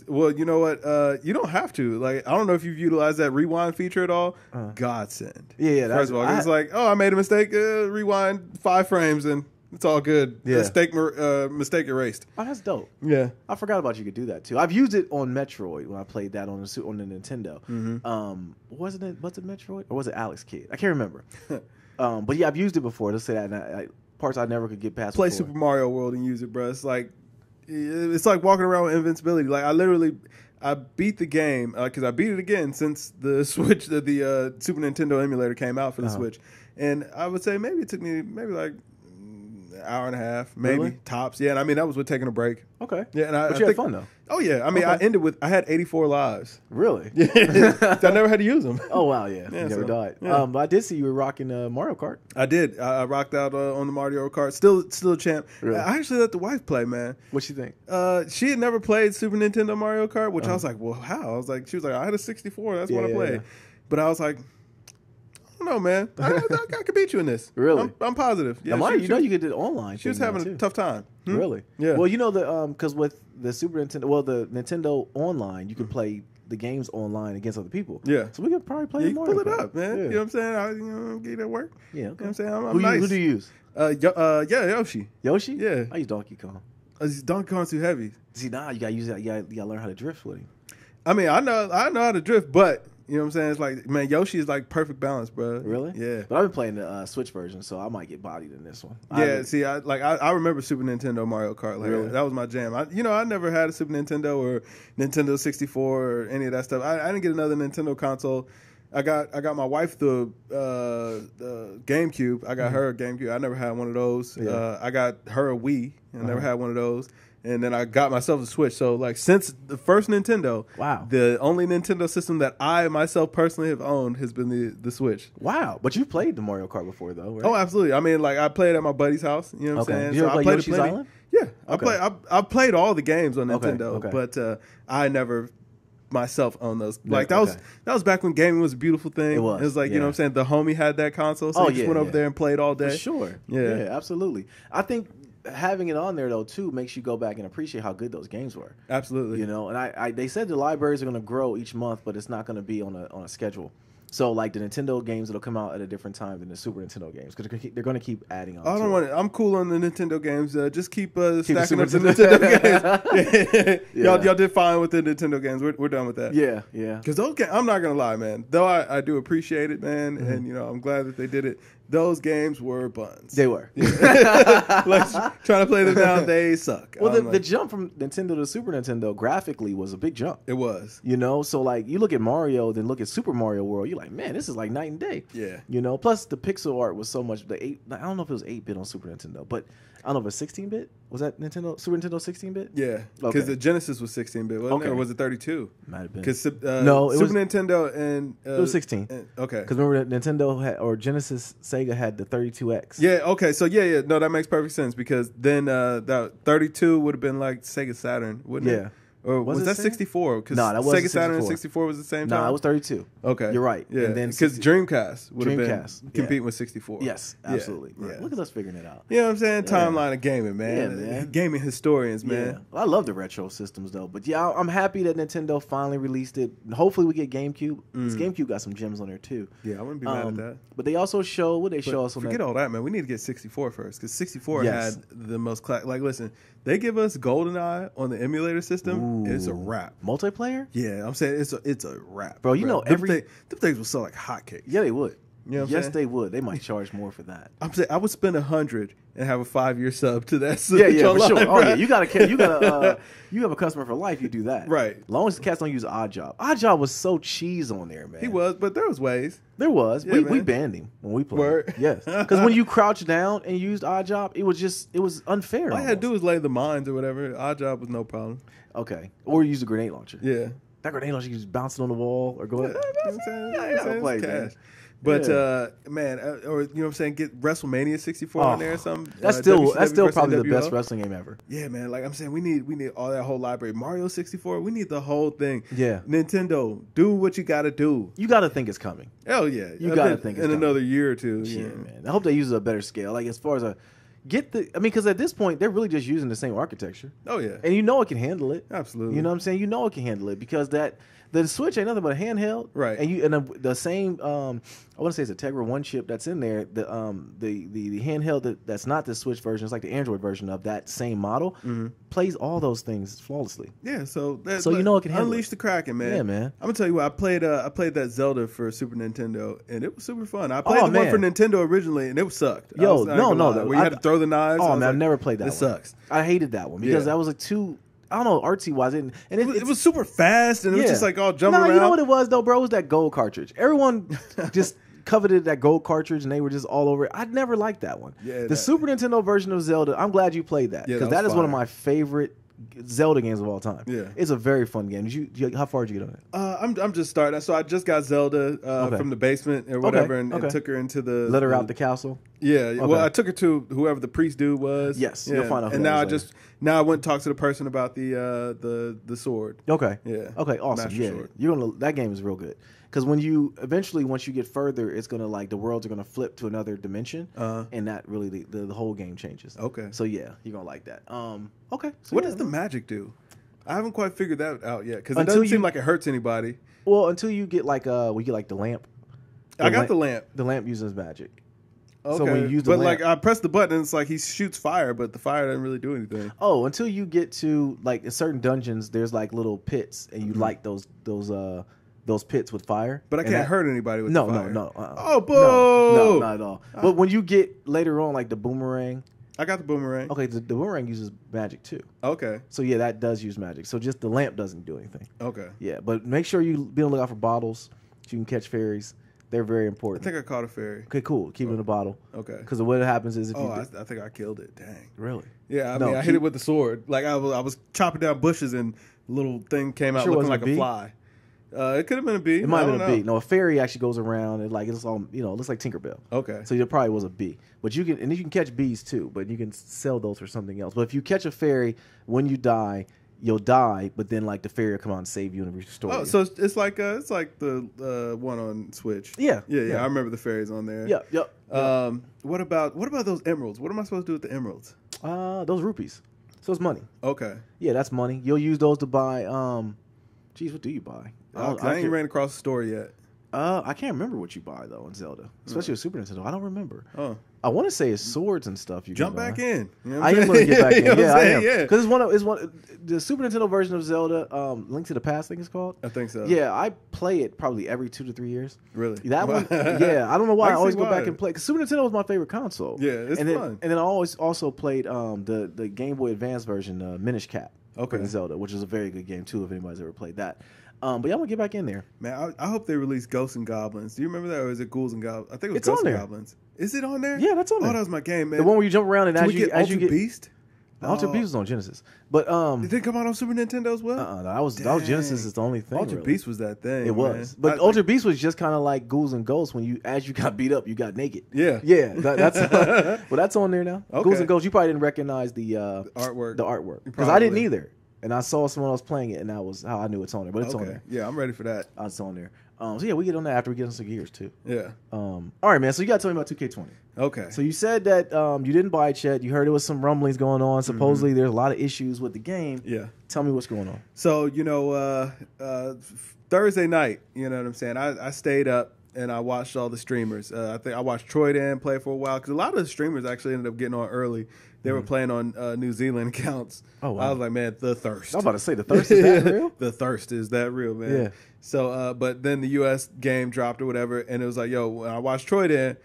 Well, you know what? You don't have to. Like, I don't know if you've utilized that rewind feature at all. Godsend. Yeah. First of all, it's like, oh, I made a mistake. Rewind 5 frames and it's all good. Yeah. Mistake erased. Oh, that's dope. Yeah. I forgot about you could do that too. I've used it on Metroid when I played that on the Nintendo. Was it Metroid or was it Alex Kidd? I can't remember. But yeah, I've used it before. Let's say that. And parts I never could get past. Play before. Super Mario World and use it, bro. It's like walking around with invincibility. Like I beat the game because I beat it again since the Switch, the Super Nintendo emulator came out for the Switch, and I would say maybe it took me like an hour and a half, maybe tops. Yeah, and I mean that was with taking a break. Okay. Yeah, and I you had fun though. Oh yeah, I mean I had 84 lives. Really? Yeah, I never had to use them. Oh wow, yeah, you never died. Yeah. But I did see you were rocking Mario Kart. I did. I rocked out on the Mario Kart. Still a champ. Really? I actually let the wife play, man. What you think? She had never played Super Nintendo Mario Kart, which I was like, well, how? She was like, I had a 64. That's what I played. But I was like, I don't know, man. I could beat you in this. Really? I'm positive. Yeah, now, you could do it online. She was having a tough time. Really? Yeah. Well, you know because with the Super Nintendo, the Nintendo Online, you can play the games online against other people. Yeah. So we could probably play You can Mario pull it Kart. up, man. Yeah. You know what I'm saying? Get it at work. Yeah. Okay. You know what I'm saying? I'm nice. Who do you use? Yoshi. Yoshi? Yeah. I use Donkey Kong. Donkey Kong's too heavy. See, now you gotta use that. You gotta learn how to drift with him. I mean, I know how to drift, but you know what I'm saying? It's like, man, Yoshi is like perfect balance, bro. Really? Yeah. But I've been playing the Switch version, so I might get bodied in this one. I remember Super Nintendo Mario Kart. Like, really? That was my jam. I never had a Super Nintendo or Nintendo 64 or any of that stuff. I didn't get another Nintendo console. I got my wife the GameCube. I got her a GameCube. I never had one of those. Yeah. I got her a Wii. I never had one of those. And then I got myself a Switch. So, like, since the first Nintendo, wow, the only Nintendo system that I myself personally have owned has been the Switch. Wow. But you played the Mario Kart before, though, right? Oh, absolutely. I mean, like, I played at my buddy's house. You know what I'm saying? Did you ever play Yoshi's Island? Yeah. Okay. I played all the games on Nintendo, Okay. but I never myself owned those. Like, that was back when gaming was a beautiful thing. It was. Like, you know what I'm saying? The homie had that console, so he just went over there and played all day. For sure. Yeah, absolutely. I think having it on there though too makes you go back and appreciate how good those games were. Absolutely. You know, and they said the libraries are going to grow each month, but it's not going to be on a schedule. So like the Nintendo games that'll come out at a different time than the Super Nintendo games because they're going to keep adding on. I don't want it. I'm cool on the Nintendo games. Just keep stacking up the Nintendo games. Y'all did fine with the Nintendo games. We're done with that. Yeah. Because those games, I'm not gonna lie, man. Though I do appreciate it, man, and you know I'm glad that they did it. Those games were buns. They were. Like trying to play them now, they suck. Well, the jump from Nintendo to Super Nintendo graphically was a big jump. It was. You know, so like you look at Mario, then look at Super Mario World. You're like, man, this is like night and day. Yeah. You know, plus the pixel art was so much. I don't know if it was 8-bit on Super Nintendo, but I don't know if it was 16-bit. Was that Super Nintendo 16-bit? Yeah, because the Genesis was 16-bit, wasn't it? Or was it 32? Might have been. Because no, it Super was Nintendo and it was 16. Okay, because remember Nintendo or Genesis, Sega had the 32X. Yeah. Okay. So yeah. No, that makes perfect sense because then that 32 would have been like Sega Saturn, wouldn't it? Or was that 64? Because that was Sega Saturn and 64 was the same time. No, it was 32. Okay, you're right. Yeah, and then because Dreamcast would have been competing with 64. Yes, absolutely. Yeah. Look at us figuring it out. You know what I'm saying? Timeline of gaming, man. Yeah, man. Gaming historians, man. Yeah. Well, I love the retro systems though, but yeah, I'm happy that Nintendo finally released it. Hopefully, we get GameCube. GameCube got some gems on there too. Yeah, I wouldn't be mad at that. But they also show show us. Forget all that, man. We need to get 64 first because 64 had the most like. Listen, they give us GoldenEye on the emulator system. It's a wrap. Multiplayer? Yeah, I'm saying it's a wrap, bro. You know them things will sell like hotcakes. Yeah, they would. You know yes, they would. They might charge more for that. I'm saying I would spend $100 and have a 5-year sub to that. Yeah, for sure. Oh yeah, you gotta. You have a customer for life. You do that, right? As long as the cats don't use Oddjob. Oddjob was so cheese on there, man. He was, but there was ways. There was. Yeah, we banned him when we played. Word. Yes, because when you crouched down and used Oddjob, it was unfair. All I had to do was lay the mines or whatever. Oddjob was no problem. Okay, or use a grenade launcher. Yeah. That grenade launcher, you just bounce it on the wall or go ahead. Yeah, but man, or you know what I'm saying, get WrestleMania 64 on there or something. That's still probably the best wrestling game ever. Yeah, man. Like I'm saying, we need all that whole library. Mario 64, we need the whole thing. Yeah. Nintendo, do what you got to do. You got to think it's coming. Hell yeah, you got to think it's in coming. Another year or two. Yeah, man. I hope they use a better scale. Like as far as get the. I mean, because at this point they're really just using the same architecture. Oh yeah, and you know it can handle it. Absolutely. You know what I'm saying? You know it can handle it because the Switch ain't nothing but a handheld, right? And the same I want to say it's a Tegra 1 chip that's in there. The handheld that's not the Switch version, it's like the Android version of that same model, plays all those things flawlessly. Yeah, so you know it can handle unleash the Kraken, man. Yeah, man. I'm gonna tell you what, I played that Zelda for Super Nintendo, and it was super fun. I played one for Nintendo originally, and it sucked. Where you had to throw the knives. Oh man, I've never played that. It sucks. I hated that one because that was like too. I don't know, artsy wise, and it was super fast, and it was just like all jumping around. You know what it was though, bro? It was that gold cartridge. Everyone just coveted that gold cartridge, and they were just all over it. I never liked that one. Yeah, the Super Nintendo version of Zelda. I'm glad you played that because that is one of my favorite Zelda games of all time. Yeah, it's a very fun game. How far did you get on it? I'm just starting. So I just got Zelda from the basement or whatever, and took her into let her out the castle. Yeah, okay. Well, I took her to whoever the priest dude was. Yes, you'll find out. And now I went and talked to the person about the sword. Okay. Yeah. Okay. Awesome. Sword. That game is real good because once you get further, it's gonna the worlds are gonna flip to another dimension, and that really the whole game changes. Okay. So yeah, you're gonna like that. Okay. So what does the magic do? I haven't quite figured that out yet because it doesn't seem like it hurts anybody. Well, until you get the lamp. I got the lamp. The lamp uses magic. Okay. So when you use the lamp, I press the button, and it's like he shoots fire, but the fire doesn't really do anything. Oh, until you get to in certain dungeons, there's little pits, and you light those pits with fire. But I can't hurt anybody with fire. No. Oh, boo! No, not at all. But when you get later on, the boomerang. I got the boomerang. Okay, the boomerang uses magic too. Okay. So yeah, that does use magic. So just the lamp doesn't do anything. Okay. Yeah, but make sure you be on the lookout for bottles so you can catch fairies. They're very important. I think I caught a fairy. Okay, cool. Keep it in a bottle. Okay. Because what happens is I think I killed it. Dang. Really? Yeah, I hit it with the sword. I was chopping down bushes and a little thing came out looking like a fly. It could have been a bee. It might have been a bee. No, a fairy actually goes around and it's all it looks like Tinkerbell. Okay. So it probably was a bee. But you can catch bees too, but you can sell those for something else. But if you catch a fairy, when you die, you'll die, but then the fairy will come out and save you and restore you. Oh, so it's like the one on Switch. Yeah. I remember the fairies on there. Yep. What about those emeralds? What am I supposed to do with the emeralds? Those rupees. So it's money. Okay. Yeah, that's money. You'll use those to buy. What do you buy? I ain't ran across the store yet. I can't remember what you buy though in Zelda, especially with Super Nintendo. I don't remember. Oh. I want to say it's swords and stuff. You jump back in. You know I am going to get back in. I am. Yeah, because it's one the Super Nintendo version of Zelda, Link to the Past, I think it's called. I think so. Yeah, I play it probably every 2 to 3 years. Really? That one. Yeah, I don't know why I always go back and play. Because Super Nintendo was my favorite console. Yeah, it's fun. And then I always also played the Game Boy Advance version, Minish Cap. Okay. Zelda, which is a very good game too. If anybody's ever played that. But yeah, I'm gonna get back in there. Man, I hope they release Ghosts and Goblins. Do you remember that, or is it Ghouls and Goblins? I think it was Ghosts and Goblins. Is it on there? Yeah, that's on there. Oh, that was my game, man. The one where you jump around and as you get Beast. Altered Beast was on Genesis, but did it come out on Super Nintendo as well? No, that was Genesis. Is the only thing. Altered Beast was that thing. It was, but Altered Beast was just kind of like Ghouls and Ghosts. When as you got beat up, you got naked. Yeah. That's well, that's on there now. Okay. Ghouls and Ghosts. You probably didn't recognize the artwork. The artwork because I didn't either. And I saw someone else playing it, and that was how I knew it's on there. But it's on there. Yeah, I'm ready for that. It's on there. So yeah, we get on that after we get on some gears too. Yeah. All right, man. So you got to tell me about 2K20. Okay. So you said that you didn't buy it yet. You heard there was some rumblings going on. Supposedly there's a lot of issues with the game. Yeah. Tell me what's going on. So Thursday night, you know what I'm saying? I stayed up and I watched all the streamers. I think I watched Troy Dan play for a while because a lot of the streamers actually ended up getting on early. They were playing on New Zealand accounts. Oh, wow. I was like, man, the thirst. I was about to say, the thirst is that real? The thirst is that real, man. Yeah. So, but then the U.S. game dropped or whatever, and it was like, yo, when I watched Troy Dan,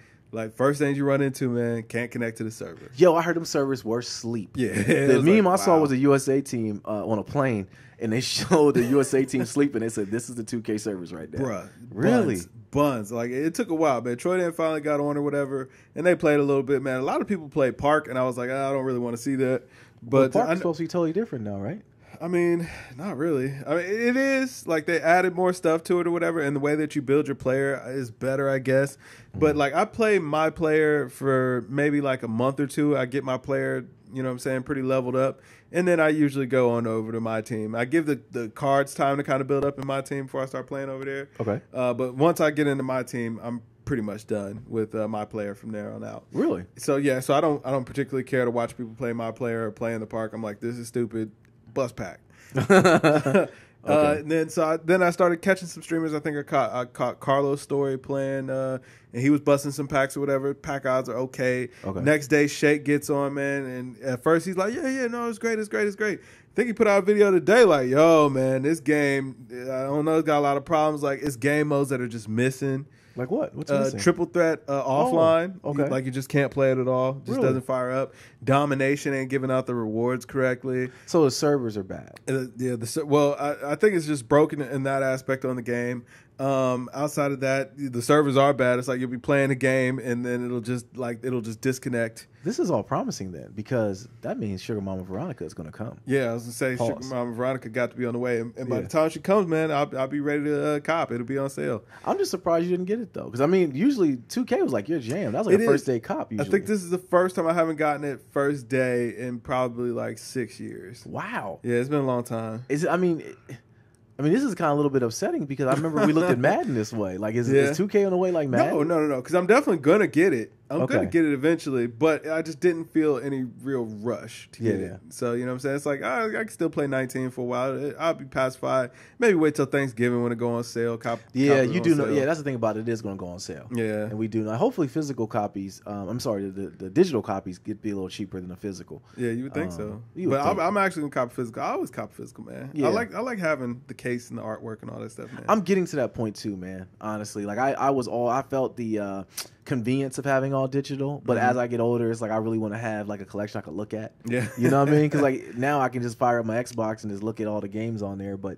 first things you run into, man, can't connect to the server. Yo, I heard them servers were sleep. Yeah. The meme I saw was a USA team on a plane, and they showed the USA team sleeping. They said, this is the 2K servers right there. Bruh. Really? Buns. It took a while, man. Troy Dan finally got on or whatever, and they played a little bit, man. A lot of people played Park, and I was like, I don't really want to see that. But Park's supposed to be totally different now, right? I mean, not really. I mean, it is. They added more stuff to it or whatever, and the way that you build your player is better, I guess. But, I play my player for maybe, a month or two. I get my player, you know what I'm saying, pretty leveled up. And then I usually go on over to my team. I give the cards time to kind of build up in my team before I start playing over there. Okay. But once I get into my team, I'm pretty much done with my player from there on out. Really? So yeah, so I don't particularly care to watch people play my player or play in the park. I'm like, this is stupid. Bus pack. Okay. Then I started catching some streamers. I think I caught Carlos Story playing, and he was busting some packs or whatever. Pack odds are okay. Next day, Shake gets on, man, and at first he's like, yeah, no, it's great. I think he put out a video today like, yo, man, this game, I don't know, it's got a lot of problems. Like, it's game modes that are just missing. Like what? What's missing? Triple threat offline. Okay. Like you just can't play it at all. Just doesn't fire up. Domination ain't giving out the rewards correctly. So the servers are bad. I think it's just broken in that aspect on the game. Outside of that, the servers are bad. It's like you'll be playing a game and then it'll just disconnect. This is all promising then, because that means Sugar Mama Veronica is going to come. Yeah, I was going to say Sugar Mama Veronica got to be on the way. And by the time she comes, man, I'll be ready to cop. It'll be on sale. I'm just surprised you didn't get it, though. Because, I mean, usually 2K was like your jam. That was like a first-day cop, usually. I think this is the first time I haven't gotten it first day in probably like 6 years. Wow. Yeah, it's been a long time. I mean, this is kind of a little bit upsetting because I remember we looked at Madden this way. Like, is 2K on the way like Madden? No. Because I'm definitely going to get it. I'm going to get it eventually, but I just didn't feel any real rush to get it. So, you know what I'm saying? It's like, I can still play 19 for a while. I'll be pacified. Maybe wait till Thanksgiving when it go on sale. You do know. Yeah, that's the thing about it. It is going to go on sale. Yeah. And we do know. Hopefully physical copies, the digital copies get be a little cheaper than the physical. Yeah, you would think so. But I'm actually going to cop physical. I always cop physical, man. Yeah. I like having the case and the artwork and all that stuff, man. I'm getting to that point too, man. Honestly, like I felt the convenience of having all digital, but as I get older, it's like I really want to have like a collection I could look at. Yeah, you know what I mean? Because like now I can just fire up my Xbox and just look at all the games on there, but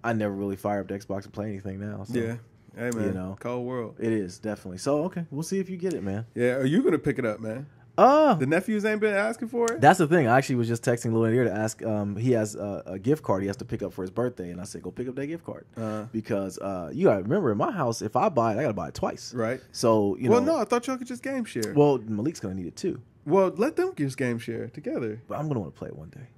I never really fire up the Xbox and play anything now. So, yeah, hey man, cold world. It is definitely. So okay, we'll see if you get it, man. Yeah, are you gonna pick it up, man? The nephews ain't been asking for it? That's the thing. I actually was just texting Lil Ear to ask. He has a gift card he has to pick up for his birthday, and I said, go pick up that gift card. Because you got to remember, in my house, if I buy it, I got to buy it twice. Right. So, Well, no, I thought y'all could just game share. Well, Malik's going to need it too. Well, let them just game share together. But I'm going to want to play it one day.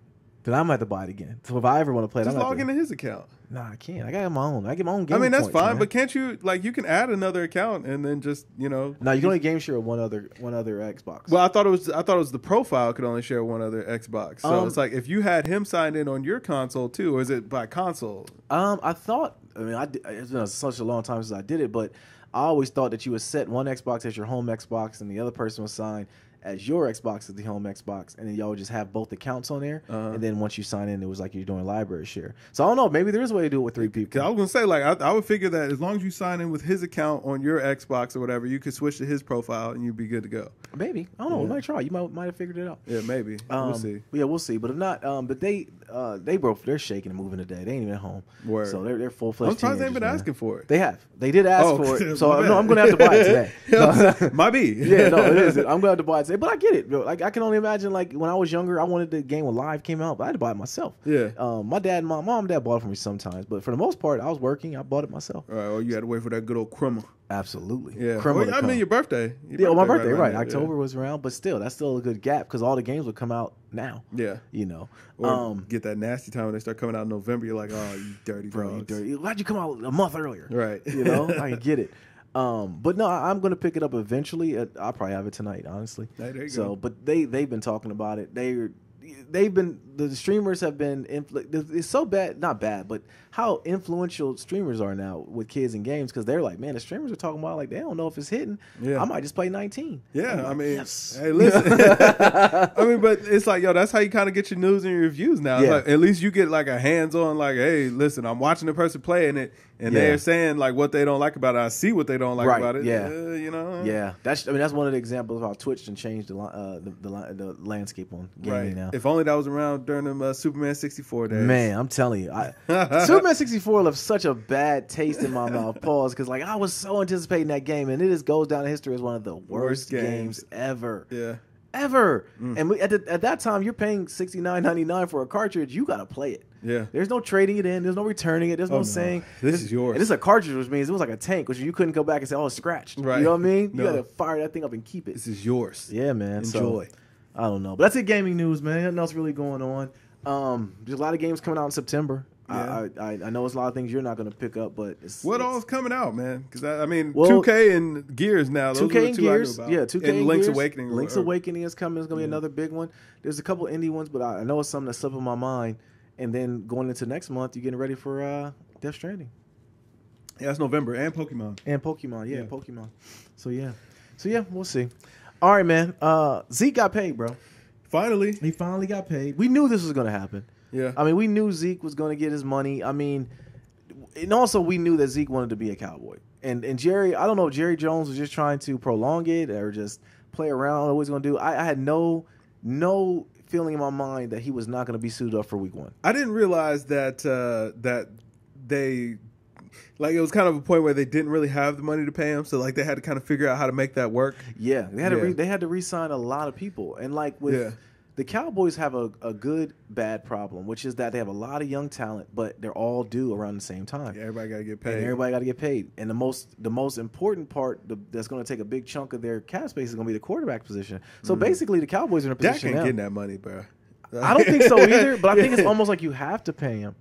Then I'm going to have to buy it again. So if I ever want to play it, just log into his account. Nah, I can't. I got my own. I get my own game. I mean, that's points, fine, man. but can't you you can add another account and then just No, you can only game share with one other Xbox. Well, I thought it was the profile could only share one other Xbox. So it's like if you had him signed in on your console too, or is it by console? I thought. I mean, it's been such a long time since I did it, but I always thought that you would set one Xbox as your home Xbox and the other person was signed as your Xbox as the home Xbox, and then y'all would just have both accounts on there. And then once you sign in, it was like you're doing library share. So I don't know. Maybe there is a way to do it with 3 people. Because I was gonna say, like, I would figure that as long as you sign in with his account on your Xbox or whatever, you could switch to his profile and you'd be good to go. Maybe. I don't know. We might try. You might have figured it out. Yeah, maybe. We'll see. Yeah, we'll see. But if not, but they're shaking and moving today. They ain't even at home. Word. So they're full fledged. I'm surprised they ain't been asking for it. They have. They did ask for it. So no, I'm gonna have to buy it today. Might be. Yeah, no, it is. I'm gonna have to buy it today. But I get it, bro. Like I can only imagine, like when I was younger, I wanted the game when Live came out, but I had to buy it myself. Yeah. My dad, mom, and dad bought it for me sometimes, but for the most part, I was working. I bought it myself. All right. Well, you had to wait for that good old crummer. Absolutely. Yeah. Well, I mean, your birthday. My birthday, right. October was around, but still, that's still a good gap because all the games would come out now. Yeah. You know. Or get that nasty time when they start coming out in November. You're like, oh, you dirty bro, dogs. you dirty. Why'd you come out a month earlier? Right. You know, I can get it. But no, I'm going to pick it up eventually. I'll probably have it tonight, honestly. Hey, there you go. go. But they've been talking about it. The streamers have been it's so bad, not bad, but how influential streamers are now with kids and games because they're like, man, the streamers are talking about like they don't know if it's hitting. Yeah. I might just play 19. Yeah, like, I mean, yes. Hey, listen. I mean, but it's like, yo, that's how you kind of get your news and your reviews now. Yeah. Like, at least you get like a hands-on, like, hey, listen, I'm watching the person playing it, and they're saying like what they don't like about it. I see what they don't like about it. Yeah, you know. Yeah, that's one of the examples of how Twitch can change the landscape on gaming now. If only that was around during them Superman 64 days. Man, I'm telling you, Superman 64 left such a bad taste in my mouth. Pause, because like I was so anticipating that game, and it just goes down in history as one of the worst games ever. Yeah. Ever. And at that time, you're paying $69.99 for a cartridge. You got to play it. Yeah. There's no trading it in. There's no returning it. There's no saying this is yours. And this is a cartridge, which means it was like a tank, which you couldn't go back and say, oh, it's scratched. Right. You know what I mean? You got to fire that thing up and keep it. This is yours. Yeah, man. Enjoy. So, I don't know. But that's it, gaming news, man. Nothing else really going on. There's a lot of games coming out in September. I know it's a lot of things you're not going to pick up, but what all's coming out, man? Because I mean, Well, 2K and Gears now. Those 2K are the and two I knew Gears, about. yeah, 2K and Link's Gears, Awakening. Link's Awakening is coming. It's going to be another big one. There's a couple indie ones, but I know it's something that slipped in my mind. And then going into next month, you're getting ready for Death Stranding. Yeah, that's November. And Pokemon. Yeah, Pokemon. So yeah, we'll see. All right, man. Zeke got paid, bro. Finally. He finally got paid. We knew this was going to happen. Yeah. I mean, we knew Zeke was going to get his money. I mean, and also we knew that Zeke wanted to be a Cowboy. And Jerry, I don't know if Jerry Jones was just trying to prolong it or just play around what he's going to do. I had no feeling in my mind that he was not going to be suited up for week 1. I didn't realize that that they, like, it was kind of a point where they didn't really have the money to pay him, so like they had to kind of figure out how to make that work. Yeah, they had to re-sign a lot of people, and like with the Cowboys have a good bad problem, which is that they have a lot of young talent, but they're all due around the same time. Yeah, everybody got to get paid. And everybody got to get paid, and the most important part that's going to take a big chunk of their cap space is going to be the quarterback position. So basically, the Cowboys are in a position Dak ain't now. getting that money, bro. I don't think so either, but I think it's almost like you have to pay him.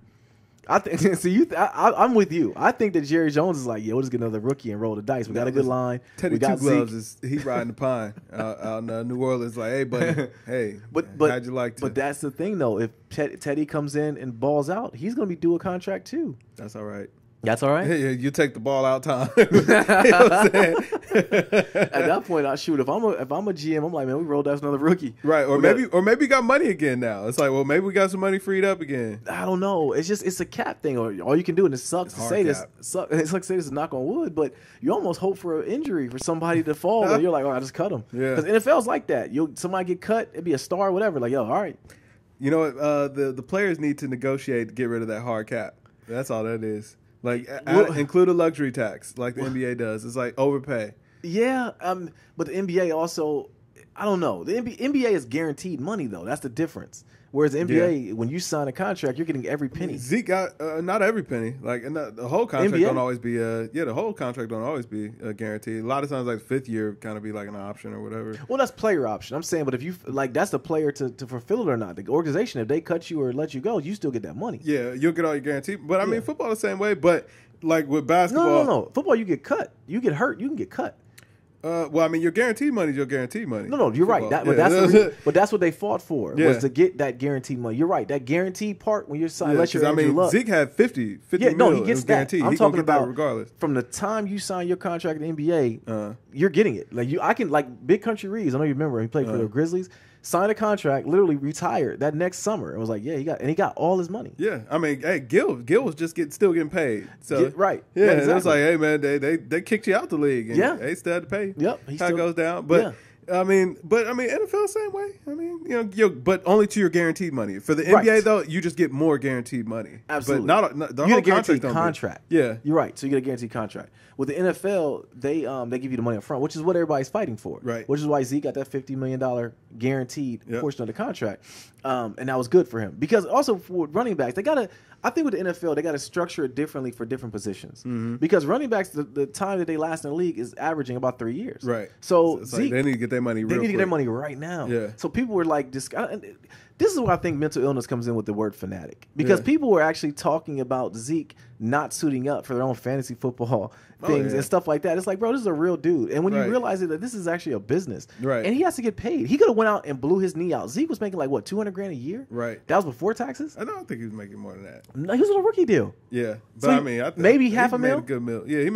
I think. So I'm with you. I think that Jerry Jones is like, yeah, we'll just get another rookie and roll the dice. We got a good line. Teddy we got Two Gloves he riding the pine out in New Orleans. Like, hey, buddy, hey, but how'd you like to? But that's the thing, though. If Teddy comes in and balls out, he's going to be due a contract too. That's all right. That's all right. Yeah, you take the ball out time. You know what I'm saying? At that point, I shoot. If I'm a GM, I'm like, man, we rolled out another rookie, right? Or maybe you got money again now. It's like, well, maybe we got some money freed up again. I don't know. It's a cap thing. Or all you can do, and it sucks to say this. It's like to say this is knock on wood, but you almost hope for an injury for somebody to fall, and you're like, oh, I just cut him. Yeah. Because NFL's like that. Somebody get cut, it'd be a star, whatever. Like, yo, all right. You know what? The players need to negotiate to get rid of that hard cap. That's all that is. Like, include a luxury tax like the NBA does. It's like overpay. Yeah, but the NBA also, I don't know. The NBA is guaranteed money, though. That's the difference. Whereas the NBA, when you sign a contract, you're getting every penny. Zeke got not every penny. Like, and the whole contract NBA? don't always be the whole contract don't always be guaranteed. A lot of times, like, fifth year kind of be like an option or whatever. Well, that's player option. I'm saying, but if you like, that's the player to fulfill it or not. The organization, if they cut you or let you go, you still get that money. Yeah, you'll get all your guaranteed. But I mean, football the same way. But like with basketball, no. Football, you get cut. You get hurt, you can get cut. Well, I mean, your guaranteed money is your guaranteed money. No, you're right. But that's what they fought for, was to get that guaranteed money. You're right. That guaranteed part when you're signing, unless you're injured luck. Zeke had 50 yeah, no, he gets that. Guaranteed. I'm talking about regardless. From the time you sign your contract in the NBA, you're getting it. Like Big Country Reeves. I know you remember he played for the Grizzlies. Signed a contract, literally retired that next summer. It was like, yeah, he got all his money. Yeah, I mean, hey, Gil was just still getting paid. So right, yeah, exactly. And it was like, hey man, they kicked you out the league, and they still had to pay. Yep, how it goes down, but. I mean, NFL same way. I mean, but only to your guaranteed money. For the NBA though, you just get more guaranteed money. Absolutely, but not the you whole get a guaranteed contract. Yeah, you're right. So you get a guaranteed contract. With the NFL, they give you the money up front, which is what everybody's fighting for. Right. Which is why Zeke got that $50 million guaranteed portion of the contract, and that was good for him because also for running backs, I think with the NFL, they got to structure it differently for different positions. Mm-hmm. Because running backs, the time that they last in the league is averaging about 3 years. Right. So Zeke, like they need to get their money. They need to get their money right now. Yeah. So people were like, this is where I think mental illness comes in with the word fanatic. Because people were actually talking about Zeke not suiting up for their own fantasy football things and stuff like that. It's like, bro, this is a real dude. And when you realize that this is actually a business, and he has to get paid. He could have went out and blew his knee out. Zeke was making like what, $200,000 a year? Right. That was before taxes. I don't think he was making more than that. No, he was on a rookie deal. Yeah, but so I mean, I think maybe half a mil. Made a good mil. Yeah, he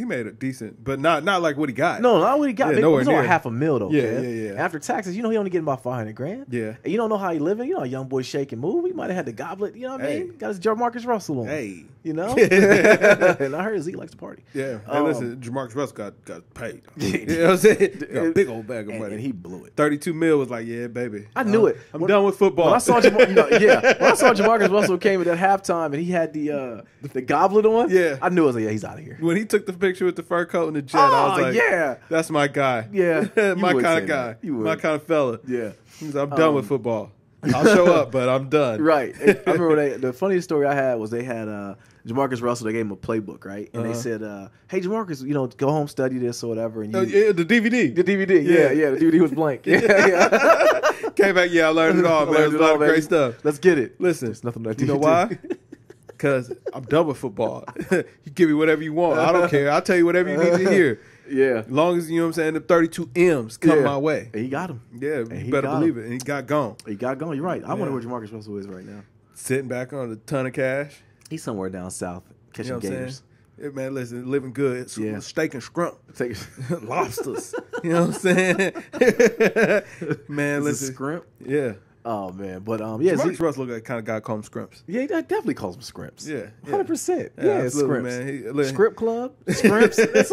made a decent, but not like what he got. No, not what he got. Yeah, Maybe it was about half a mil though. Yeah. After taxes, he only getting about $500,000. Yeah. And you don't know how he living. You know, a young boy shake and move. He might have had the goblet. You know what I mean? Got his Jamarcus Russell on. Hey, you know. And I heard Zeke likes to party. Yeah. Hey, listen, Jamarcus Russell got paid. You know what I'm saying? Got a big old bag of money, and he blew it. 32 mil was like, yeah, baby. I knew it. I'm done with football. When I saw Jamarcus Russell came at that halftime and he had the goblet on. Yeah, I knew it was like, yeah, he's out of here. When he took the picture with the fur coat and the jet, I was like, yeah, that's my guy. Yeah, my kind of guy. My kind of fella. Yeah, I'm done with football. I'll show up, but I'm done. Right. I remember the funniest story I had was they had Jamarcus Russell. They gave him a playbook, right? And they said, "Hey, Jamarcus, go home, study this or whatever." And the DVD. The DVD. Yeah. The DVD was blank. Yeah. Came back. Yeah, I learned it all, man. There's a lot of great stuff. Let's get it. Listen, there's nothing that you know why? because I'm done with football. You give me whatever you want. I don't care. I'll tell you whatever you need to hear. Yeah. As long as, you know what I'm saying, the 32 M's come my way. And he got him. Yeah, you better believe it. And he got gone. He got gone. You're right. I wonder where Jamarcus Russell is right now. Sitting back on a ton of cash. He's somewhere down south catching gators. Yeah, man, listen, living good. Steak and scrump. Lobsters. You know what I'm saying? Man, listen. Scrimp? Yeah. Oh, man. But, Jamarcus Russell look like kind of guy called him Scrimps. Yeah, he definitely calls them Scrimps. Yeah. 100%. Yeah, absolutely, Scrimps. man. Script Club? Scrimps? There's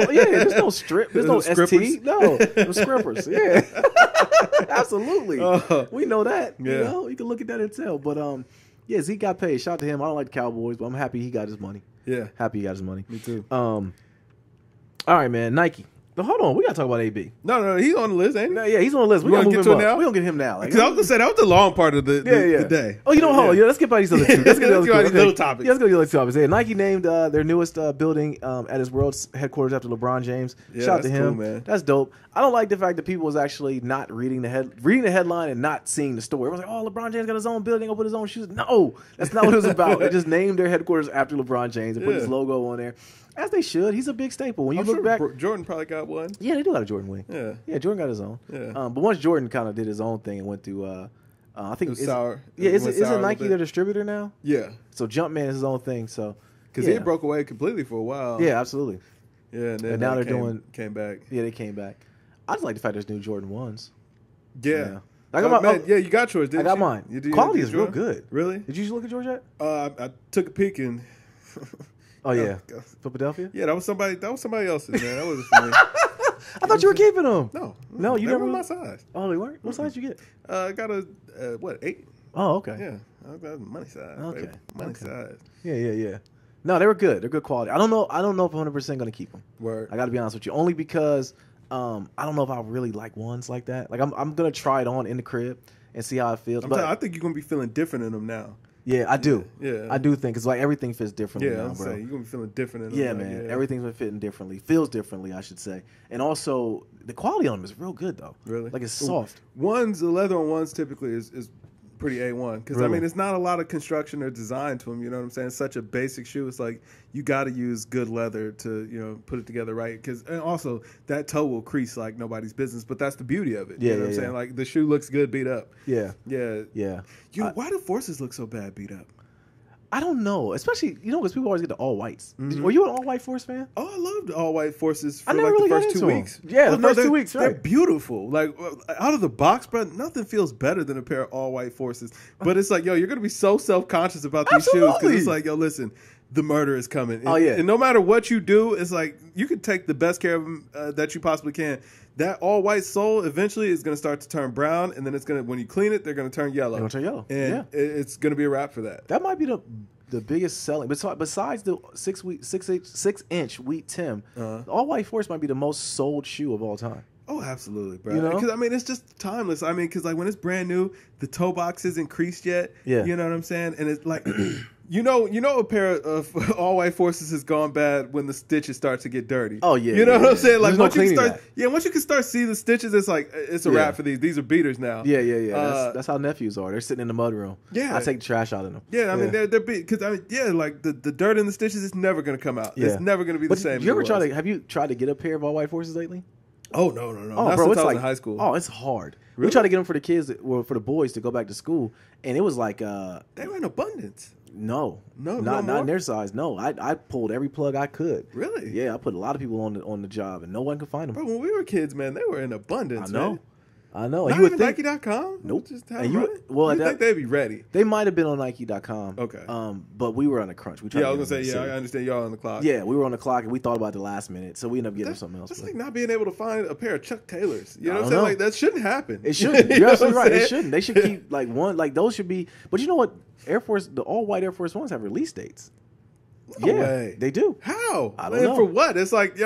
no strip. There's no ST. No. The Scrippers. Yeah. Absolutely. We know that. Yeah. You know, you can look at that and tell. But, Zeke got paid. Shout out to him. I don't like the Cowboys, but I'm happy he got his money. Yeah. Happy he got his money. Me too. All right, man. Nike. But hold on. We got to talk about AB. No, he's on the list, ain't he? No, yeah, he's on the list. We got to get to him now? We're going to get him now. Because I was going to say, that was the long part of the day. Oh, you know, hold on. Yeah, let's get by these other two. Let's get these little topics. Yeah, let's go to the other topics. Yeah, Nike named their newest building at his world's headquarters after LeBron James. Yeah, shout out to him. Cool, man. That's dope. I don't like the fact that people was actually not reading the headline and not seeing the story. It was like, oh, LeBron James got his own building, put his own shoes. No, that's not what it was about. They just named their headquarters after LeBron James and put his logo on there. As they should. He's a big staple. When you look back, Jordan probably got one. Yeah, they do got a Jordan wing. Yeah, Jordan got his own. Yeah. But once Jordan kind of did his own thing and went through, I think it was sour. Yeah, isn't Nike their distributor now? Yeah. So Jumpman is his own thing. So because he broke away completely for a while. Yeah, absolutely. Yeah, and now they're came back. Yeah, they came back. I just like the fact there's new Jordan 1s. Yeah. I got you got yours, didn't you? I got mine. Quality is real good. Really? Did you look at yours yet? I took a peek and. Oh yeah, Philadelphia. Yeah, that was somebody else's, man. That wasn't for me. I thought you were keeping them. No, you they never were my size. Oh, they weren't. What size did you get? I got a 8. Oh, okay. Yeah, I got money size. Okay, baby. Money size. Yeah. No, they were good. They're good quality. I don't know if 100% going to keep them. Word. I got to be honest with you, only because I don't know if I really like ones like that. Like I'm going to try it on in the crib and see how it feels. But I think you're going to be feeling different in them now. Yeah, I do. Yeah. I do think it's like everything fits differently now, I'm bro. saying you're going to be feeling different in them. Yeah, man. Everything's been fitting differently. Feels differently, I should say. And also, the quality on them is real good, though. Really? Like, it's soft. The leather on ones typically is pretty A1. Because, really? I mean, it's not a lot of construction or design to them. You know what I'm saying? It's such a basic shoe. It's like you got to use good leather to, put it together right. And also, that toe will crease like nobody's business. But that's the beauty of it. Yeah, you know what I'm saying? Like, the shoe looks good beat up. Yeah. Yeah. Why do Forces look so bad beat up? I don't know, especially because people always get the all whites. Mm-hmm. Were you an all white Force fan? Oh, I loved all white Forces for really the first 2 weeks. Yeah, the first 2 weeks. Right. They're beautiful. Like out of the box, bro. Nothing feels better than a pair of all white Forces. But it's like, you're gonna be so self conscious about these shoes because it's like, listen, the murder is coming. And no matter what you do, it's like you can take the best care of them that you possibly can. That all white sole eventually is going to start to turn brown, and then it's going to, when you clean it, they're going to turn yellow. They're going to turn yellow. And it's going to be a wrap for that. That might be the biggest selling. Besides the 6-inch wheat Tim, the all white Force might be the most sold shoe of all time. Oh, absolutely, bro. Because, I mean, it's just timeless. I mean, because, like, when it's brand new, the toe box isn't creased yet. Yeah. You know what I'm saying? And it's like, a pair of all-white Forces has gone bad when the stitches start to get dirty. Oh, yeah. You know what I'm saying? Like, once you can start seeing the stitches, it's like, it's a wrap for these. These are beaters now. Yeah. That's how nephews are. They're sitting in the mudroom. Yeah. I take the trash out of them. Yeah, I mean, they're beat. Because, like, the dirt in the stitches is never going to come out. It's never going to be the same. Have you tried to get a pair of all-white Forces lately? Oh, no. Oh, bro, it's like in high school. Oh, it's hard. Really? We tried to get them for the kids, for the boys to go back to school, and it was like they were in abundance. No, not in their size. No, I pulled every plug I could. Really? Yeah, I put a lot of people on the job, and no one could find them. Bro, when we were kids, man, they were in abundance. I know. Not and you would even think Nike.com? Nope. Just have you think they'd be ready? They might have been on Nike.com. Okay. but we were on a crunch. I was going to say, I understand y'all on the clock. Yeah, we were on the clock, and we thought about it the last minute, so we ended up getting something else. That's like not being able to find a pair of Chuck Taylors. You know what I'm saying? Like, that shouldn't happen. It shouldn't. You're absolutely right. It shouldn't. They should keep, like, one. Like, those should be. But you know what? The all-white Air Force Ones have release dates. No way. They do. How? I don't know. For what? It's like,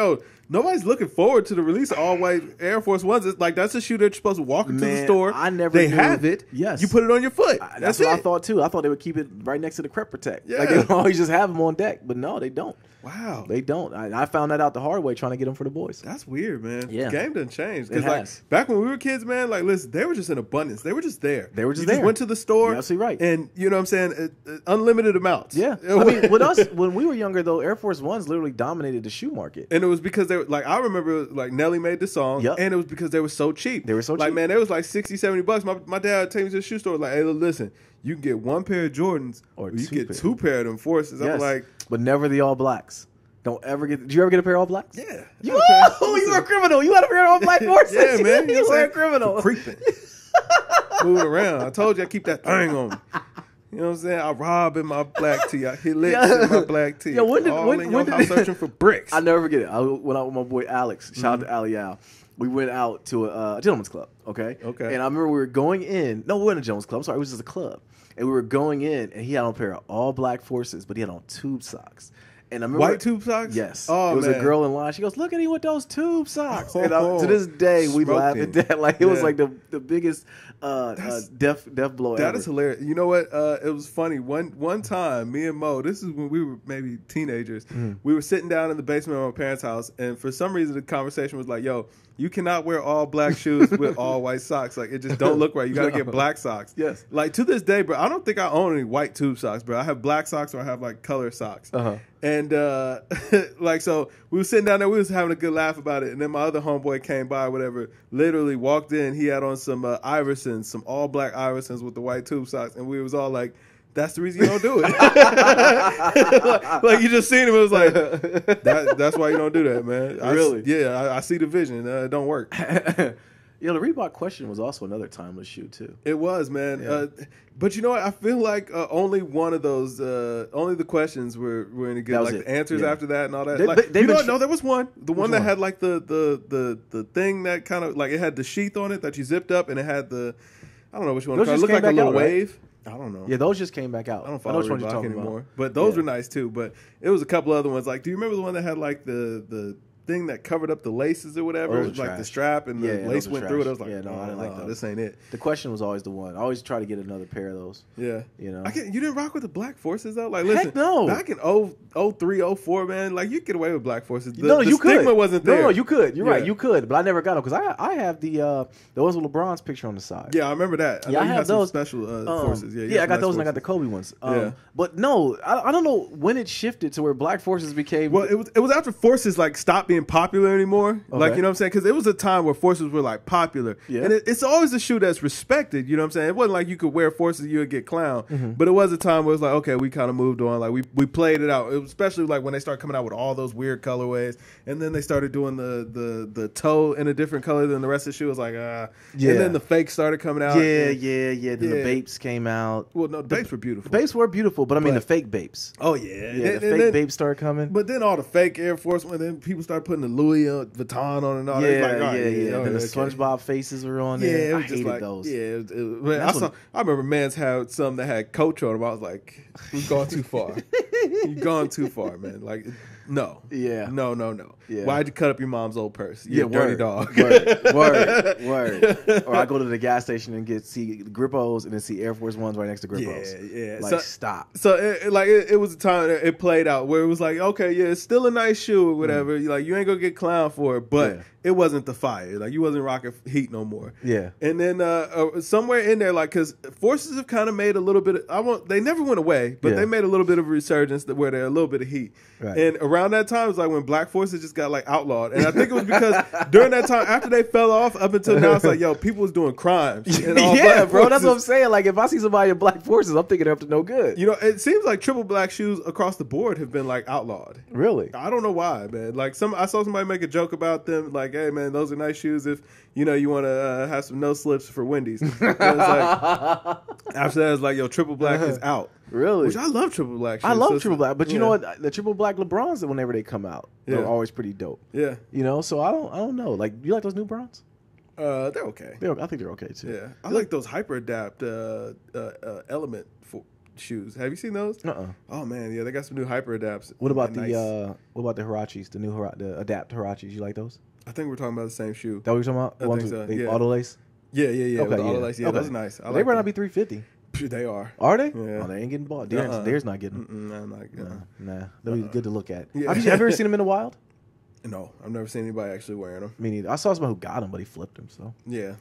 nobody's looking forward to the release of all white Air Force Ones. It's like that's a shoe that you're supposed to walk into the store. I never. They knew. have it. Yes, you put it on your foot. That's what I thought too. I thought they would keep it right next to the Crep Protect. Yeah. Like they would always just have them on deck, but no, they don't. Wow, they don't. I found that out the hard way trying to get them for the boys. That's weird, man. Yeah, the game doesn't change. It like has. back when we were kids, man. Like, listen, they were just in abundance. They were just there. They were just you there. Just went to the store. You're absolutely right. And you know what I'm saying? Unlimited amounts. Yeah. I mean, with us, when we were younger, though, Air Force Ones literally dominated the shoe market. And it was because they were, like, I remember, like, Nelly made the song. Yep. And it was because they were so cheap. They were so cheap. Like, man, they was like $60, $70. My dad would take me to the shoe store. Like, hey, listen, you can get one pair of Jordans or you get two pair of them Forces. Yes. I'm like. But never the All Blacks. Don't ever get. Did you ever get a pair of All Blacks? Yeah. You were a criminal. You had a pair of All Black Forces. Yeah, man. You were a criminal. Creeping. Moving around. I told you I keep that thing on me. You know what I'm saying? I rob in my black tee. I hit licks in my black tee. Yo, when I'm searching for bricks. I never forget it. I went out with my boy Alex. Shout out to Ali Al. We went out to a gentleman's club. Okay. Okay. And I remember we were going in. No, we weren't a gentleman's club. I'm sorry. It was just a club. And we were going in, and he had on a pair of all black Forces, but he had on tube socks. And I remember, white tube socks? Yes. Oh, it was man. A girl in line. She goes, "Look at you with those tube socks." And to this day, we laugh at that. Like it was like the biggest death blow ever. That is hilarious. You know what? It was funny. One time, me and Mo, this is when we were maybe teenagers, we were sitting down in the basement of my parents' house, and for some reason the conversation was like, yo, you cannot wear all black shoes with all white socks. Like, it just don't look right. You got to get black socks. Yes. Like, to this day, bro, I don't think I own any white tube socks, bro. I have black socks or I have, like, color socks. Uh-huh. And, like, so we were sitting down there. We was having a good laugh about it. And then my other homeboy came by, whatever, literally walked in. He had on some Iversons, some all-black Iversons with the white tube socks. And we was all like, that's the reason you don't do it. like you just seen him. It was like, that's why you don't do that, man. Really? I see the vision. It don't work. The Reebok question was also another timeless shoe, too. It was, man. Yeah. But you know what? I feel like only one of those, only the questions were any good. Like the answers after that and all that. No, there was one. The one that had like the thing that kind of, like it had the sheath on it that you zipped up and it had the, I don't know which one. It looked like a little wave. Right? I don't know. Yeah, those just came back out. I don't follow Reebok anymore. But those were nice too. But it was a couple other ones. Like, do you remember the one that had like the thing that covered up the laces or whatever? It was like the strap and the lace went through it. I was like, I didn't like those. This ain't it. The question was always the one. I always try to get another pair of those. Yeah. You know. You didn't rock with the black Forces though? Like, listen, heck no. Back in 03, 04, man, like you get away with black Forces. You stigma could. wasn't there. No, you could. You're right. You could. But I never got them because I have the ones with LeBron's picture on the side. Yeah, I remember that. I have those special Forces. Yeah, I got those and I got the Kobe ones. But no, I don't know when it shifted to where black Forces became. Well, it was after Forces like stopped being popular anymore. Okay. Like, you know what I'm saying? Because it was a time where Forces were like popular. Yeah. And it's always a shoe that's respected. You know what I'm saying? It wasn't like you could wear Forces, you would get clowned. Mm-hmm. But it was a time where it was like, okay, we kind of moved on. Like we played it out. It was especially like when they started coming out with all those weird colorways, and then they started doing the toe in a different color than the rest of the shoe. It was like, And then the fakes started coming out. Yeah. Then the Bapes came out. Well, no, the Bapes were beautiful. The Bapes were beautiful, but I mean the fake Bapes. Oh yeah, the fake Bapes started coming. But then all the fake Air Force, and then people started putting the Louis Vuitton on and all that. Then the SpongeBob faces were on there. Yeah, I hated those. Yeah, I remember Mans had some that had Coach on them. I was like, we've gone too far. You've gone too far, man. Like, no. Yeah. No. Yeah. Why'd you cut up your mom's old purse? You dirty dog. Word. Or I go to the gas station and see Grippos and then see Air Force Ones right next to Grippos. Yeah. Like, stop. So, it was a time that it played out where it was like, okay, yeah, it's still a nice shoe or whatever. Like, you ain't gonna get clowned for it, but it wasn't the fire. Like, you wasn't rocking heat no more. Yeah. And then somewhere in there, like, because Forces have kind of made a little bit of, they never went away, but they made a little bit of a resurgence where they're a little bit of heat. Right. And around that time, it was like when Black Forces just got like outlawed. And I think it was because during that time, after they fell off up until now, it's like, yo, people was doing crimes. Yeah, bro, that's what I'm saying. Like, if I see somebody in Black Forces, I'm thinking they're up to no good. You know, it seems like triple black shoes across the board have been like outlawed. Really? I don't know why, man. Like I saw somebody make a joke about them, like, hey man, those are nice shoes if you want to have some no slips for Wendy's. Like, after that, it's like, yo, triple black is out. Really? Which I love triple black shoes. I love triple black, but you know what? The triple black LeBrons, whenever they come out, they're always pretty dope. Yeah. So I don't know. Like, you like those new Brons? They're okay. I think they're okay too. Yeah, I like those hyper adapt element shoes. Have you seen those? Oh man, yeah, they got some new hyper adapts. What about the Hirachis? The new the adapt Hirachis? You like those? I think we're talking about the same shoe. That what you're talking about? I think so. Yeah. Auto lace. Yeah. Okay, With the auto lace. Yeah, those are nice. They might not be $350. They are. Are they? Yeah. Oh, they ain't getting bought. Theirs not getting. No, I'm not getting. Nah, they'll be good to look at. Yeah. Have you ever seen them in the wild? No, I've never seen anybody actually wearing them. Me neither. I saw someone who got them, but he flipped them. So yeah,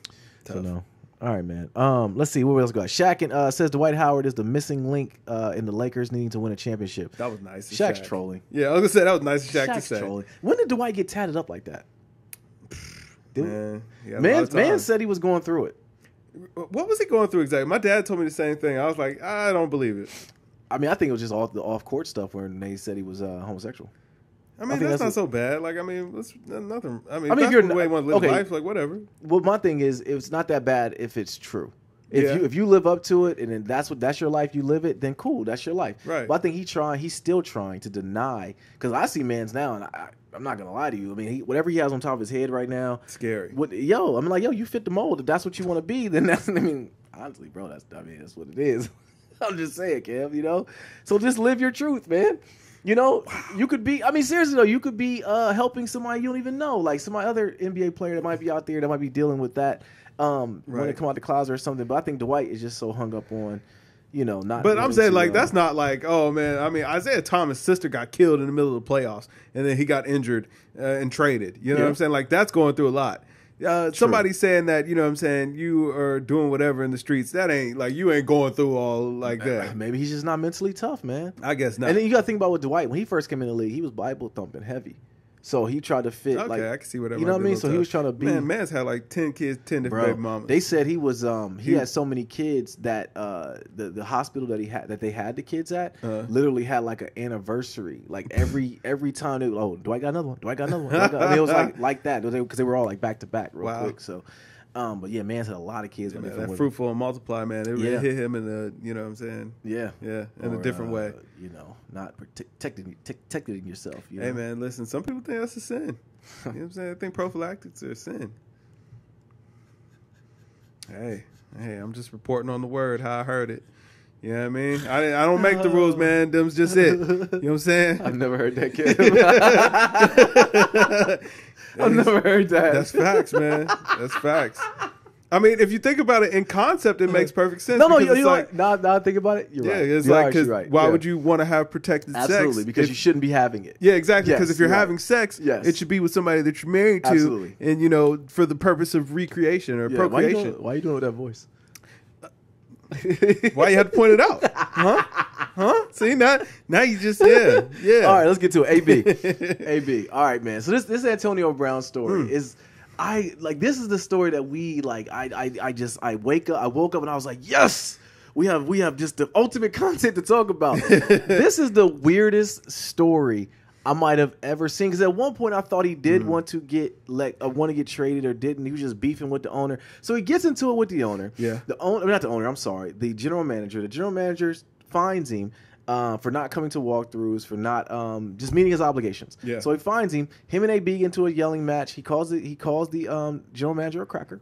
tough. So no. All right, man. Let's see where else go. Shaq says Dwight Howard is the missing link in the Lakers needing to win a championship. That was nice. Shaq's trolling. Yeah, I was gonna say that was nice of Shaq to say. Trolling. When did Dwight get tatted up like that? Man said he was going through it. What was he going through exactly? My dad told me the same thing. I was like, I don't believe it. I mean, I think it was just all the off-court stuff where they said he was homosexual. I mean, that's not so bad. Like, I mean, that's nothing. I mean, if you're the way you want to live life, like, whatever. Well, my thing is, it's not that bad if it's true. If you live up to it and then that's your life, you live it, then cool, that's your life. Right. But I think he's still trying to deny, because I see mans now, and I'm not gonna lie to you. I mean, whatever he has on top of his head right now, scary. I'm like, you fit the mold. If that's what you want to be, then that's. I mean, honestly, bro, that's what it is. I'm just saying, Kev. So just live your truth, man. You could be. I mean, seriously though, you could be helping somebody you don't even know, like some other NBA player that might be out there that might be dealing with that when they come out the closet or something. But I think Dwight is just so hung up on. Not. But I'm saying, like, that's not like, oh man. I mean, Isaiah Thomas' sister got killed in the middle of the playoffs, and then he got injured and traded. You know what I'm saying? Like, that's going through a lot. Somebody saying that, you know what I'm saying, you are doing whatever in the streets. That ain't like, you ain't going through all like that. Maybe he's just not mentally tough, man. I guess not. And then you got to think about with Dwight when he first came in the league, he was Bible thumping heavy. So he tried to fit. Okay, I can see whatever. You know what I mean? So he was trying to be. Man's had like 10 kids, 10 different baby mamas. They said he was. He had so many kids that the hospital that they had the kids at literally had like an anniversary. Like every time they do I got another one? Do I got another one? I mean, it was like that because they were all like back to back real quick. So. But yeah, man's had a lot of kids. Man, that fruitful and multiply, man. It really hit him in the, you know what I'm saying? Yeah, in a different way. Not protecting yourself. Hey, man, listen. Some people think that's a sin. You know what I'm saying? I think prophylactics are a sin. Hey, I'm just reporting on the word how I heard it. You know what I mean? I don't make the rules, man. Them's just it. You know what I'm saying? I've never heard that, kid. I've never heard that. That's facts, man. That's facts. I mean, if you think about it in concept, it makes perfect sense. No, you're like, now I think about it, you're right. Yeah, it's you're like, because why would you want to have protected sex? Absolutely, because you shouldn't be having it. Yeah, exactly. Because if you're having sex, it should be with somebody that you're married to. Absolutely. And, for the purpose of recreation or procreation. Why are you doing with that voice? Why you have to point it out? Huh? See, now you just, yeah. All right, let's get to it. AB. All right, man. So this Antonio Brown story is, this is the story that we, like, I woke up and I was like, yes! We have just the ultimate content to talk about. This is the weirdest story I might have ever seen, because at one point I thought he did want to get traded or didn't. He was just beefing with the owner. So he gets into it with the owner. Yeah. The general manager. The general manager fines him for not coming to walkthroughs, for not just meeting his obligations. Yeah. So he fines him. Him and AB get into a yelling match. He calls the general manager a cracker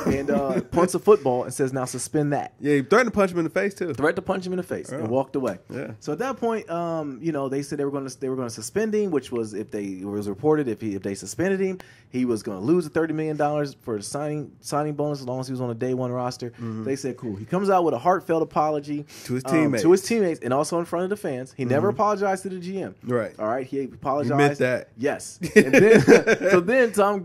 and punts a football and says, now suspend that. Yeah, he threatened to punch him in the face too. Threatened to punch him in the face and walked away. Yeah. So at that point, they said they were going to suspend him, which was it was reported if they suspended him, he was going to lose the $30 million for the signing bonus as long as he was on a day one roster. Mm-hmm. They said, cool. He comes out with a heartfelt apology to his teammates, and also in front of the fans. He never apologized to the GM. Right. All right. He apologized. He meant that. Yes. And then, John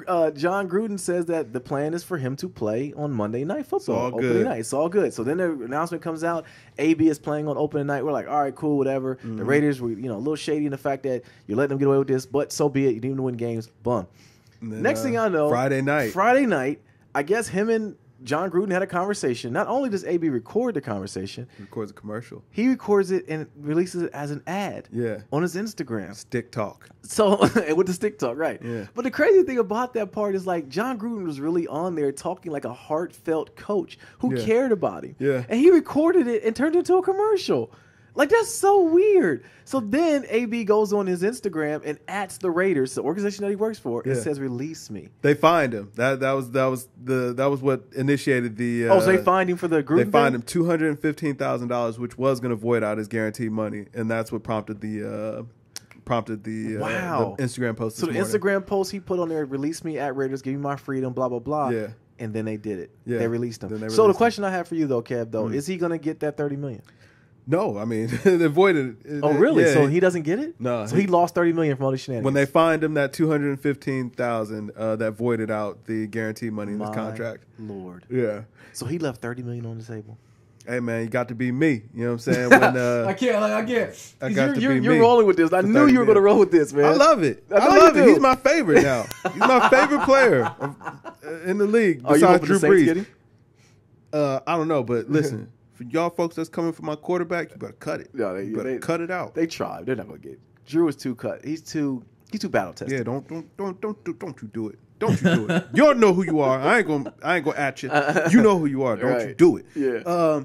Gruden says that the plan is for him to play on Monday Night Football. Opening night. It's all good. So then the announcement comes out. AB is playing on opening night. We're like, all right, cool, whatever. Mm-hmm. The Raiders were, a little shady in the fact that you're letting them get away with this, but so be it. You didn't even win games. Bum. Then, Next thing I know, Friday night, I guess him and John Gruden had a conversation. Not only does AB record the conversation, he records a commercial. He records it and releases it as an ad. Yeah. On his Instagram. Stick talk. So with the stick talk, right? Yeah. But the crazy thing about that part is, like, John Gruden was really on there talking like a heartfelt coach who cared about him. Yeah. And he recorded it and turned it into a commercial. Like, that's so weird. So then AB goes on his Instagram and @s the Raiders, the organization that he works for, and says, "Release me." They fined him. That was what initiated the. So they fined him for the group. They fined him $215,000, which was going to void out his guaranteed money, and that's what prompted the the Instagram post. So the Instagram post he put on there, "Release me @Raiders, give me my freedom," blah blah blah. Yeah. And then they did it. Yeah. They released him. So the question I have for you though, Kev, is he going to get that $30 million? No, I mean they voided it. Oh, really? Yeah. So he doesn't get it? No. So he lost $30 million from all these shenanigans. When they fined him that $215,000, that voided out the guaranteed money in his contract. Lord. Yeah. So he left $30 million on the table. Hey man, you got to be me. You know what I'm saying? When, I can't. You're rolling with this. I knew you were going to roll with this, man. I love it. I love it. He's my favorite now. He's my favorite player in the league. Besides Drew Brees. I don't know, but listen. For y'all folks that's coming for my quarterback, you better cut it. No, you better cut it out. They tried. They're not gonna get it. Drew is too cut. He's too battle tested. Yeah, don't you do it. Don't you do it. You all know who you are. I ain't gonna at you. You know who you are. Don't you do it. Yeah.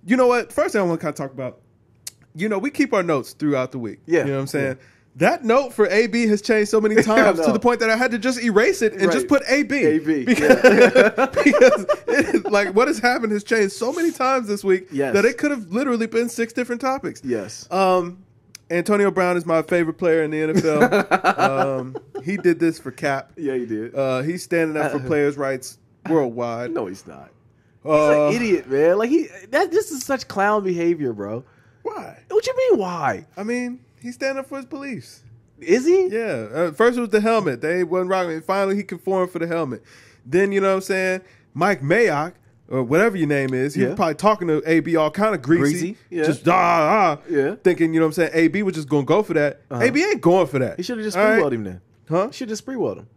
You know what? First thing I want to kind of talk about. We keep our notes throughout the week. Yeah. You know what I'm saying? Yeah. That note for AB has changed so many times to the point that I had to just erase it and just put AB. AB. Because what has happened has changed so many times this week that it could have literally been 6 different topics. Yes. Antonio Brown is my favorite player in the NFL. He did this for Cap. Yeah, he did. He's standing up for players' rights worldwide. No, he's not. He's an idiot, man. Like this is such clown behavior, bro. Why? What you mean, why? I mean, he's standing up for his beliefs. Is he? Yeah. First it was the helmet. They wasn't rocking it. Finally, he conformed for the helmet. Then, you know what I'm saying, Mike Mayock, or whatever your name is, he was probably talking to AB all kind of greasy. Just thinking, you know what I'm saying, AB was just going to go for that. AB ain't going for that. He should have just spree-welled him then. Huh? He should just spree-welled him.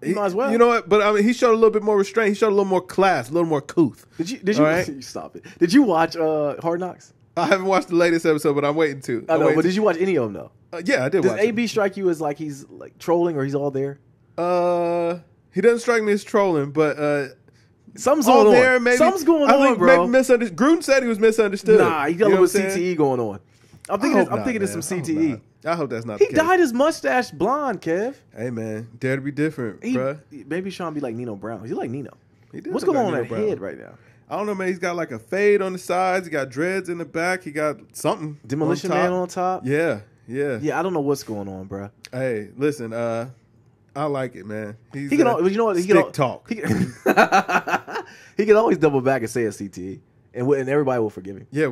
He might as well. You know what? But I mean, he showed a little bit more restraint. He showed a little more class, a little more couth. Did you stop it? Did you watch Hard Knocks? I haven't watched the latest episode, but I'm waiting to. I know, but did you watch any of them though? Yeah, I did. Does AB strike you as like he's like trolling or he's all there? He doesn't strike me as trolling, but something's going on. There, maybe, something's going on, bro. Gruden said he was misunderstood. Nah, he got a little CTE going on. I'm thinking there's some CTE. I hope that's not. He dyed his mustache blonde, Kev. Hey man, dare to be different, bro. Maybe Sean be like Nino Brown. He's like Nino. What's going on in that head right now? I don't know, man. He's got like a fade on the sides. He got dreads in the back. He got something. Demolition Man on top. Yeah. I don't know what's going on, bro. Hey, listen. I like it, man. He can, you know what? He can talk. He can always double back and say a CTE, and everybody will forgive him. Yeah,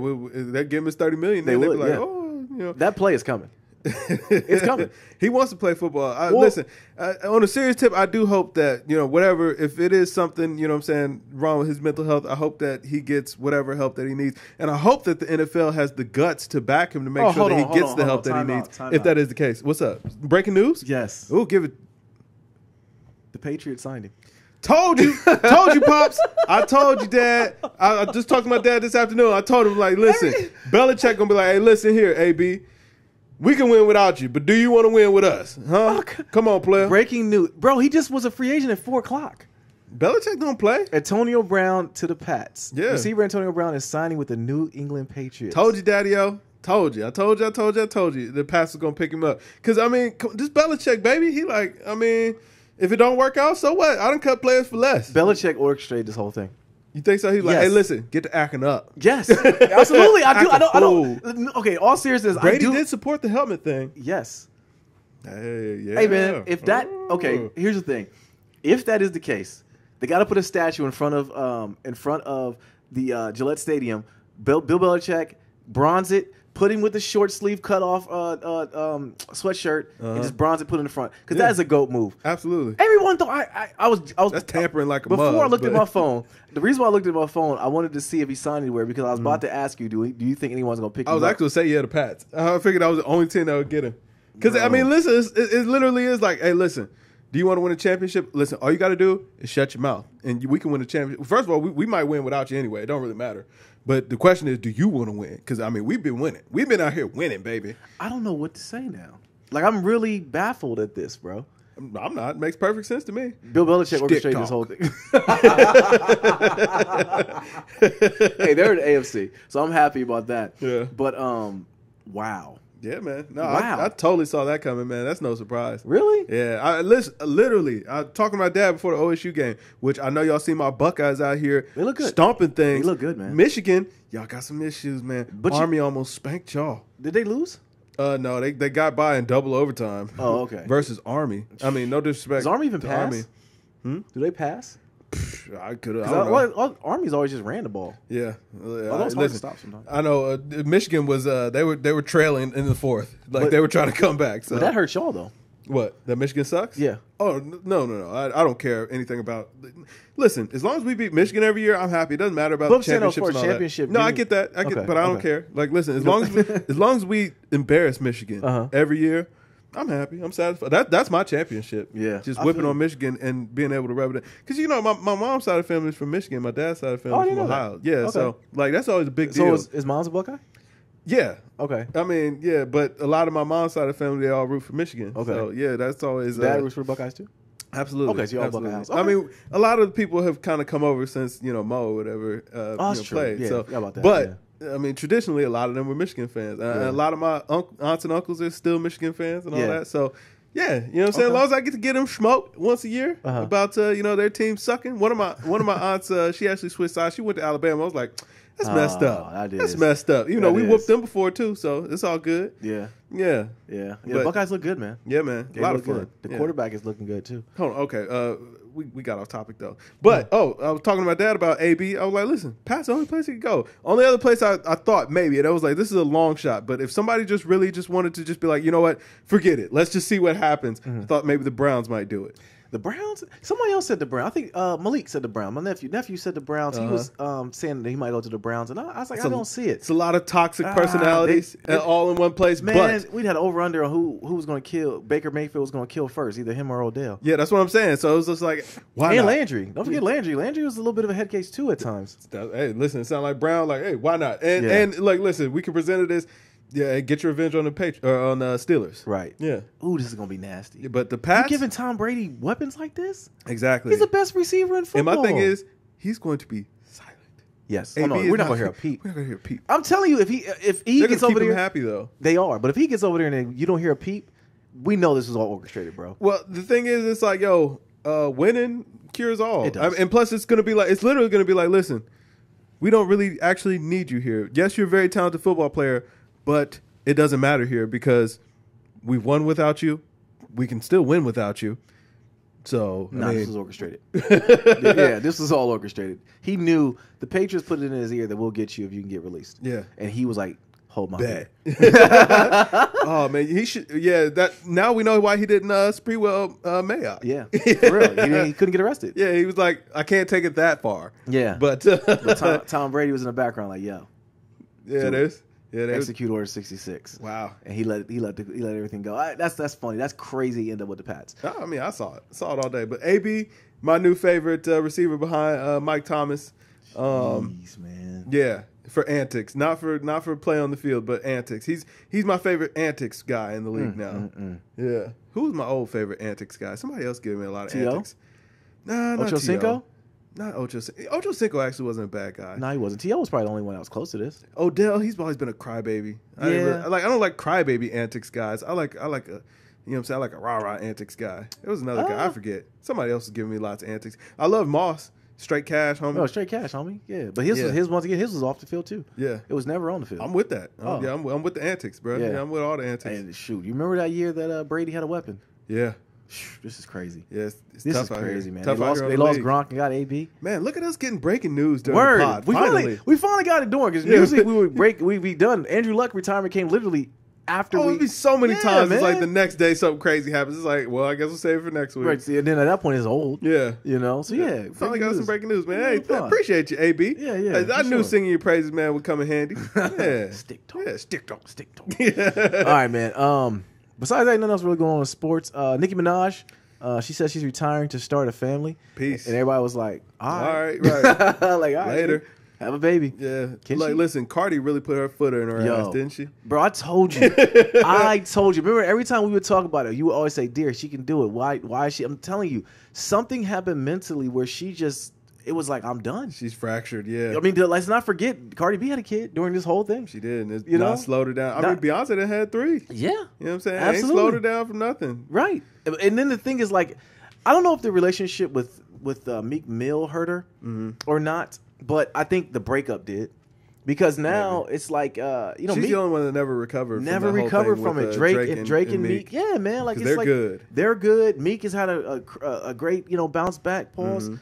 they give him his $30 million. They would, be like, oh, you know, that play is coming. It's coming. He wants to play football. Listen, on a serious tip, I do hope that, whatever, if it is something, what I'm saying, wrong with his mental health, I hope that he gets whatever help that he needs. And I hope that the NFL has the guts to back him to make sure that he gets the help that he needs, if that is the case. What's up? Breaking news? Yes. Ooh, give it. The Patriots signed him. Told you, Pops. I told you, Dad. I just talked to my dad this afternoon. I told him, like, listen, Belichick going to be like, hey, listen here, AB. We can win without you, but do you want to win with us? Huh? Come on, player. Breaking news. Bro, he just was a free agent at 4 o'clock. Belichick don't play. Antonio Brown to the Pats. Yeah. Receiver Antonio Brown is signing with the New England Patriots. Told you, Daddy-O. Told you. I told you. The Pats was going to pick him up. Because, I mean, this Belichick, baby, he like, I mean, if it don't work out, so what? I done cut players for less. Belichick orchestrated this whole thing. You think so? He's like, hey, listen, get to acting up. Yes, absolutely. I don't. Okay, all seriousness, Brady did support the helmet thing. Yes. Hey, yeah. Hey, man, if that here's the thing. If that is the case, they got to put a statue in front of the Gillette Stadium. Bill Belichick, bronze it. Put him with the short sleeve cut off sweatshirt and just bronze it, put in the front, because that is a GOAT move. Absolutely. Everyone thought I was that's tampering like a before mug, I looked at my phone. The reason why I looked at my phone, I wanted to see if he signed anywhere, because I was about to ask you, do you think anyone's gonna pick him up? I was actually going to say the Pats. I figured I was the only team that would get him. Because I mean, listen, it literally is like, hey, listen. Do you want to win a championship? Listen, all you got to do is shut your mouth, and we can win a championship. First of all, we might win without you anyway. It don't really matter. But the question is, do you want to win? Because, I mean, we've been winning. We've been out here winning, baby. I don't know what to say now. Like, I'm really baffled at this, bro. I'm not. It makes perfect sense to me. Bill Belichick orchestrated this whole thing. Hey, they're in the AFC, so I'm happy about that. Yeah. But wow. Yeah, man. No, Wow. I totally saw that coming, man. That's no surprise. Really? Yeah. I was talking to my dad before the OSU game, which I know y'all see my Buckeyes out here. They look good. Stomping things. They look good, man. Michigan, y'all got some issues, man. But Army almost spanked y'all. Did they lose? No, they got by in double overtime. Oh, okay. Versus Army. I mean, no disrespect. Does Army even to pass? Army. Do they pass? I could have. Army's always just ran the ball. Yeah. Although it's hard to stop sometimes. I know Michigan was they were trailing in the fourth. Like they were trying to come back. So But that hurts y'all though. What? That Michigan sucks? Yeah. Oh, no. I don't care anything about. Listen, as long as we beat Michigan every year, I'm happy. It doesn't matter about the championships and all championship. that. No, I get that. But I don't care. Like, listen, as long as we embarrass Michigan every year, I'm happy. I'm satisfied. That's my championship. Yeah. Just whipping on Michigan and being able to rub it in. Because, you know, my mom's side of the family is from Michigan. My dad's side of the family is from Ohio. Yeah, okay. So, like, that's always a big deal. So is mom's a Buckeye? Yeah. Okay. I mean, yeah, but a lot of my mom's side of the family, they all root for Michigan. Okay. So, yeah, that's always... Dad roots for the Buckeyes too? Absolutely. Okay, so you're all Buckeyes. Okay. I mean, a lot of the people have kind of come over since, you know, Mo or whatever that's true. played. Yeah, so, forgot about that, but, I mean, traditionally, a lot of them were Michigan fans. A lot of my aunts and uncles are still Michigan fans and all that. So, yeah, you know what I'm saying? As long as I get to get them smoked once a year about, you know, their team sucking. One of my aunts, she actually switched sides. She went to Alabama. I was like, that's messed up. That's messed up. You know, we whooped them before, too, so it's all good. Yeah. Yeah. Yeah. Yeah. But Buckeyes look good, man. Yeah, man. A lot of fun. Good. The quarterback is looking good, too. Hold on. Okay. We got off topic, though. But, I was talking to my dad about AB. I was like, listen, Pat's the only place he could go. Only other place I thought maybe, and I was like, this is a long shot. But if somebody just really just wanted to just be like, you know what, forget it. Let's just see what happens. I thought maybe the Browns might do it. The Browns? Somebody else said the Browns. I think Malik said the Browns. My nephew said the Browns. He was saying that he might go to the Browns. And I was like, I don't see it. It's a lot of toxic personalities all in one place. Man, but we'd had an over-under on who was going to kill. Baker Mayfield was going to kill first, either him or Odell. Yeah, that's what I'm saying. So it was just like, why and not? Landry. Don't forget Landry. Landry was a little bit of a head case, too, at times. Hey, listen, it sounded like Brown. Like, hey, why not? And like, listen, we can present it as, yeah, get your revenge on the Steelers. Right. Yeah. Ooh, this is going to be nasty. Yeah, but the Pats... You giving Tom Brady weapons like this? Exactly. He's the best receiver in football. And my thing is, he's going to be silent. Yes. Oh, no, we're not going to hear a peep. We're not going to hear a peep. I'm telling you, if he gets over there... They're happy, though. They are. But if he gets over there and you don't hear a peep, we know this is all orchestrated, bro. Well, the thing is, it's like, winning cures all. It does. And plus, it's literally going to be like, listen, we don't really actually need you here. Yes, you're a very talented football player, but it doesn't matter here because we've won without you. We can still win without you. So, this was orchestrated. Yeah, this was all orchestrated. He knew the Patriots put it in his ear that we'll get you if you can get released. Yeah. And he was like, hold my beer. Oh, man, he should. Yeah, that now we know why he didn't Spreewell Mayock. Yeah, for real. He couldn't get arrested. Yeah, he was like, I can't take it that far. Yeah. But Tom Brady was in the background like, yo. Yeah, it is. Yeah, execute Order 66. Wow. And he let everything go. That's funny. That's crazy. End up with the Pats. I mean, I saw it all day. But AB, my new favorite receiver behind Mike Thomas. Jeez, man. Yeah, for antics, not for play on the field, but antics. He's my favorite antics guy in the league now. Yeah. Who's my old favorite antics guy? Somebody else giving me a lot of antics. Nah, not Ocho Cinco? Not Ocho. Ocho Cinco actually wasn't a bad guy. No, he wasn't. T.O. was probably the only one that was close to this. Odell, he's always been a crybaby. I don't like crybaby antics guys. I like a, you know what I'm saying? I like a rah-rah antics guy. There was another guy, I forget. Somebody else was giving me lots of antics. I love Moss. Straight cash, homie. Oh, straight cash, homie. Yeah, but his once again, his was off the field too. Yeah, it was never on the field. I'm with that. Yeah, I'm with the antics, bro. Yeah, I'm with all the antics. And shoot, you remember that year that Brady had a weapon? Yeah. This is crazy. Yeah, this is crazy, man. They lost Gronk and got AB. Man, look at us getting breaking news during the pod. We finally got it doing because usually we would break. We done. Andrew Luck retirement came literally after. It'd be so many times. Man. It's like the next day something crazy happens. It's like, well, I guess we'll save it for next week. Right. See, and then at that point it's old. Yeah. You know. So yeah. Finally got some breaking news, man. Hey, appreciate you, AB. Yeah. I knew singing your praises, man, would come in handy. Yeah. Stick talk. Yeah. Stick talk. Yeah. All right, man. Besides that, nothing else really going on in sports. Nicki Minaj. She said she's retiring to start a family. Peace. And everybody was like, all right. Right. Like, all right. Later. Have a baby. Yeah. Can like, she? listen, Cardi really put her foot in her ass, didn't she? Bro, I told you. I told you. Remember, every time we would talk about it, you would always say, dear, she can do it. Why is she? I'm telling you, something happened mentally where she just, it was like, I'm done. She's fractured, yeah. I mean, let's not forget, Cardi B had a kid during this whole thing. She did. And it's not slowed her down. I mean, Beyonce done had 3. Yeah. You know what I'm saying? Absolutely. Ain't slowed her down from nothing. Right. And then the thing is, like, I don't know if the relationship with Meek Mill hurt her or not, but I think the breakup did. Because now it's like, she's Meek, the only one that never recovered from it. Drake and Meek. Yeah, man. Like, it's they're like, good. They're good. Meek has had a great, bounce back. Pause.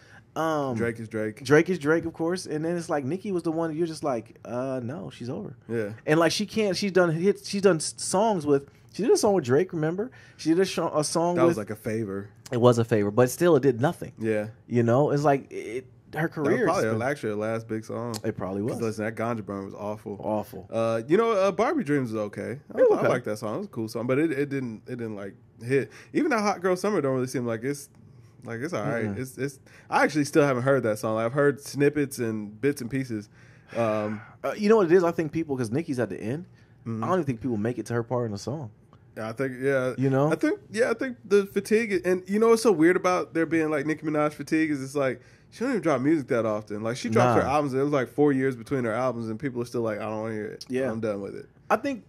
Drake is Drake. Drake is Drake, of course. And then it's like Nicki was the one you're just like, no, she's over. Yeah. And like she's done hits. She's done songs with. She did a song with Drake. Remember? She did a song. That was like a favor. It was a favor, but still, it did nothing. Yeah. It's like her career. That was probably actually her last big song. It probably was. Listen, that Ganja Burn was awful. Awful. Barbie Dreams is okay. I like that song. It was a cool song, but it didn't like hit. Even that Hot Girl Summer don't really seem like it's. Like, it's all right. It's. I actually still haven't heard that song. Like, I've heard snippets and bits and pieces. You know what it is? I think people, because Nicki's at the end, I don't even think people make it to her part in the song. I think, I think the fatigue, and what's so weird about there being like Nicki Minaj fatigue is it's like she don't even drop music that often. Like, she drops her albums. It was like 4 years between her albums, and people are still like, I don't want to hear it. Yeah, I'm done with it. I think.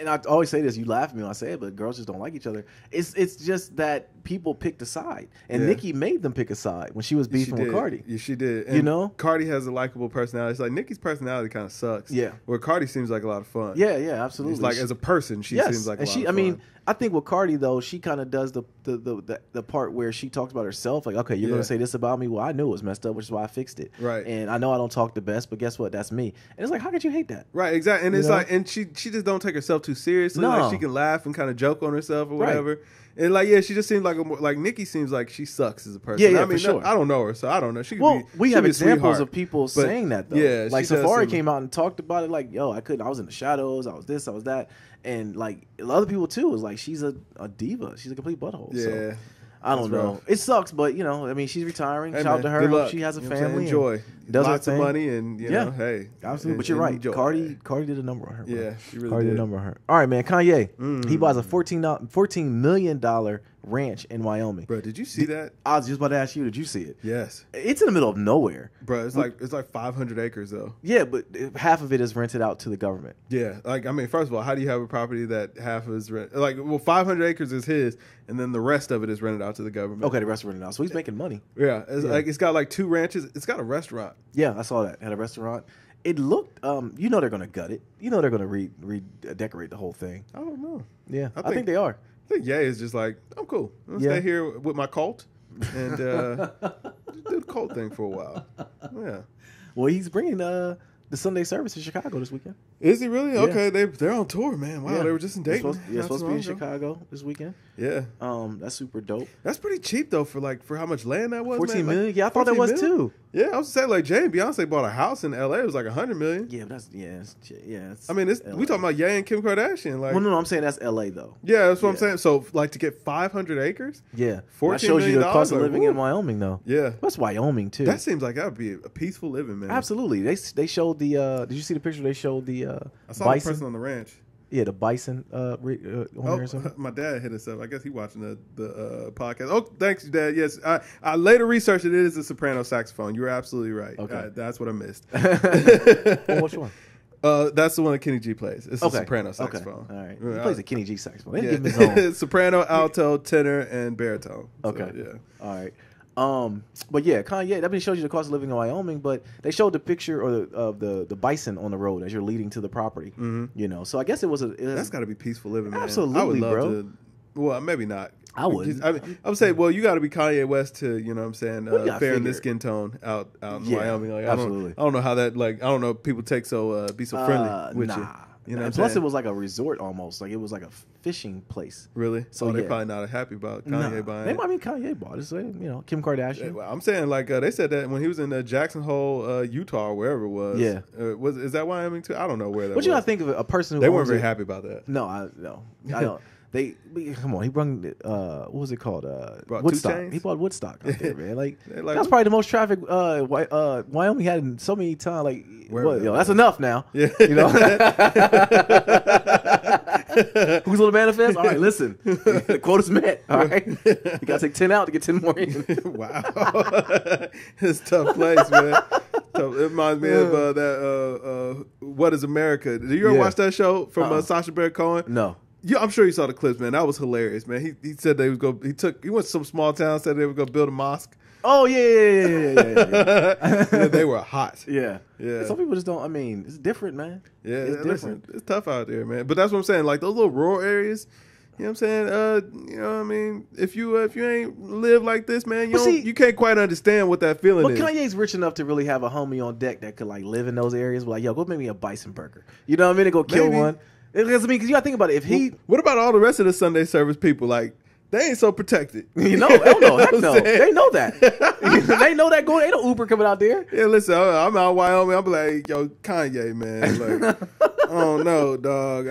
And I always say this, you laugh at me when I say it, but girls just don't like each other. It's just that people picked a side. And Nicki made them pick a side when she was beefing with Cardi. Yeah, she did. And Cardi has a likable personality. It's like Nicki's personality kind of sucks. Yeah. Where Cardi seems like a lot of fun. Yeah, absolutely. It's like as a person, she seems like a lot of fun. I mean, I think with Cardi, though, she kind of does the part where she talks about herself. Like, okay, you're going to say this about me? Well, I knew it was messed up, which is why I fixed it. Right. And I know I don't talk the best, but guess what? That's me. And it's like, how could you hate that? Right, exactly. And it's like, and she just don't take herself too seriously. No. Like, she can laugh and kind of joke on herself or whatever. And like, she just seems like Nicki seems like she sucks as a person. Yeah, I mean, for sure. I don't know her, so I don't know. She could we have examples of people saying that though. Yeah, like Safari came out and talked about it. Like, yo, I was in the shadows. I was this. I was that. And like other people too was like, she's a diva. She's a complete butthole. Yeah. So, I don't know. Rough. It sucks, but I mean, she's retiring. Hey, Shout out to her. Good luck. She has a family. Enjoy. Does lots her of thing. money and hey, absolutely. But you're right. Cardi did a number on her. Bro. Yeah, she really Cardi did a number on her. All right, man. Kanye. He buys a $14 million ranch in Wyoming. Bro, did you see that? I was just about to ask you. Did you see it? Yes. It's in the middle of nowhere. Bro, it's like 500 acres though. Yeah, but half of it is rented out to the government. Yeah, like I mean, first of all, how do you have a property that half is rent? Like, well, 500 acres is his, and then the rest of it is rented out to the government. Okay, the rest are rented out, so he's making money. Yeah, it's got like 2 ranches. It's got a restaurant. Yeah, I saw that. It had a restaurant. It looked, they're gonna gut it. They're gonna redecorate the whole thing. I don't know. Yeah, I think they are. I think Ye is just like, I'm cool. I'm gonna stay here with my cult and do the cult thing for a while. Yeah. Well, he's bringing the Sunday service to Chicago this weekend. Is he really? Yeah. Okay, they're on tour, man. Wow, they were just in Dayton. Supposed to be in Chicago this weekend. Yeah. That's super dope. That's pretty cheap though for how much land that was. 14 man. million. Like, yeah, I thought that was too. Yeah, I was saying like Jay and Beyonce bought a house in LA. It was like $100 million. Yeah, but I mean, we talking about Ye and Kim Kardashian. Like, well, no, I'm saying that's LA though. Yeah, that's what I'm saying. So like to get 500 acres. Yeah, $14 shows you the cost of living in Wyoming though. Yeah, that's Wyoming too. That seems like that would be a peaceful living, man. Absolutely. They showed the. Did you see the picture? They showed the. I saw bison. the person on the ranch. Yeah, the bison on there or something. My dad hit us up. I guess he watching the podcast. Oh, thanks, Dad. Yes, I later researched it. It is a soprano saxophone. You're absolutely right. Okay, that's what I missed. Well, which one? That's the one that Kenny G plays. It's a soprano saxophone. All right, he plays a Kenny G saxophone. They give him his own. Soprano, alto, tenor, and baritone. Okay, so, yeah. All right. But yeah, Kanye. That shows you the cost of living in Wyoming. But they showed the picture of the bison on the road as you're leading to the property. Mm-hmm. So I guess that's got to be peaceful living, man. Absolutely, I would love bro. to. Well, maybe not. I would. I would say, well, you got to be Kanye West to, you know what I'm saying, fair in this skin tone out in Wyoming. Like, absolutely. I don't know how that, like, I don't know if people be so friendly with you. You know, and plus it was like a resort almost. Like it was like a fishing place. Really? So they're probably not happy about Kanye buying it. They might be Kanye bought it. Kim Kardashian. Yeah, well, I'm saying like they said that when he was in Jackson Hole, Utah, or wherever it was. Yeah. Is that Wyoming too? I don't know where that was. What you gotta think of a person who they weren't very happy about that. No, I don't. Come on, he brought what was it called? Brought 2 Woodstock. Chainz? He bought Woodstock out there, man. Like, Like, that's probably the most traffic Wyoming had in so many times. Like, Where- that's enough now. Yeah. You know. Who's on the manifest? All right, listen. The quota's met. All right. You gotta take 10 out to get 10 more in. Wow. It's a tough place, man. Tough. It reminds me of that What is America? Did you ever watch that show from Sacha Baron Cohen? No. Yeah, I'm sure you saw the clips, man. That was hilarious, man. He said they was go. He went to some small town, said they were going to build a mosque. Oh yeah. And they were hot. Yeah. Yeah. Some people just don't. I mean, it's different, man. Yeah, it's different. It's tough out there, man. But that's what I'm saying. Like those little rural areas, you know what I'm saying? You know what I mean? If you ain't live like this, man, you can't quite understand what that feeling is. But Kanye's rich enough to really have a homie on deck that could like live in those areas. Like, yo, go make me a bison burger. You know what I mean? And go kill one. Because I mean, because you gotta think about it. If he, what about all the rest of the Sunday service people? Like, they ain't so protected. You know, hell no, heck no. They know that. They know that going. Ain't no Uber coming out there. Yeah, listen, I'm out in Wyoming. I'm like, yo, Kanye, man. Like, I don't know, dog.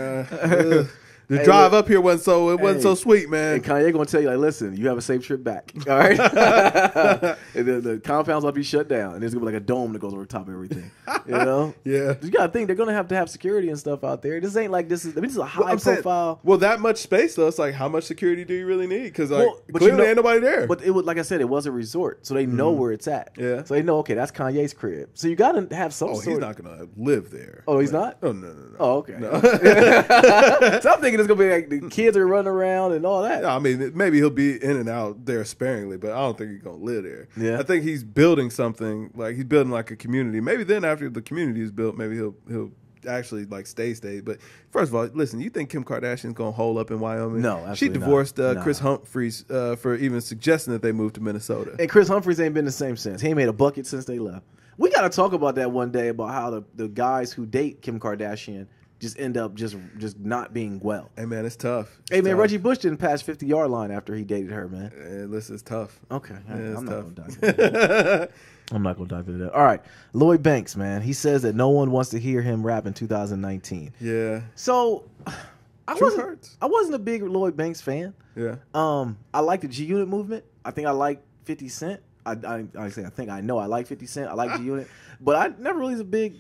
The drive up here wasn't so sweet, man. And Kanye gonna tell you, like, listen, you have a safe trip back. All right. And the compound's gonna be shut down, and there's gonna be like a dome that goes over the top of everything. You know? Yeah. You gotta think they're gonna have security and stuff out there. This ain't like this is. I mean, this is a high profile. Well, that much space though. It's like, how much security do you really need? Because like clearly ain't nobody there. But it was, like I said, it was a resort, so they know where it's at. Yeah. So they know, okay, that's Kanye's crib. So you gotta have some. Oh, he's not gonna live there. Oh, he's not. Oh no. Oh, okay. No. So I'm thinking it's gonna be like the kids are running around and all that. No, I mean, maybe he'll be in and out there sparingly, but I don't think he's gonna live there. Yeah. I think he's building something, like he's building like a community. Maybe then after the community is built, maybe he'll actually like stay. But first of all, listen, you think Kim Kardashian's gonna hole up in Wyoming? No, absolutely she divorced not. Chris Humphries for even suggesting that they move to Minnesota. And Chris Humphries ain't been the same since. He ain't made a bucket since they left. We got to talk about that one day, about how the guys who date Kim Kardashian just end up just not being well. Hey man, it's tough. Hey man, Reggie Bush didn't pass 50-yard line after he dated her, man. Hey, listen, it's tough. Okay, Yeah, I'm not tough. gonna dive into that. I'm not gonna dive into that. All right, Lloyd Banks, man. He says that no one wants to hear him rap in 2019. Yeah. So I hurts. wasn't a big Lloyd Banks fan. Yeah. I like the G Unit movement. I think I like 50 Cent. I like 50 Cent. I like G Unit, but I never really was a big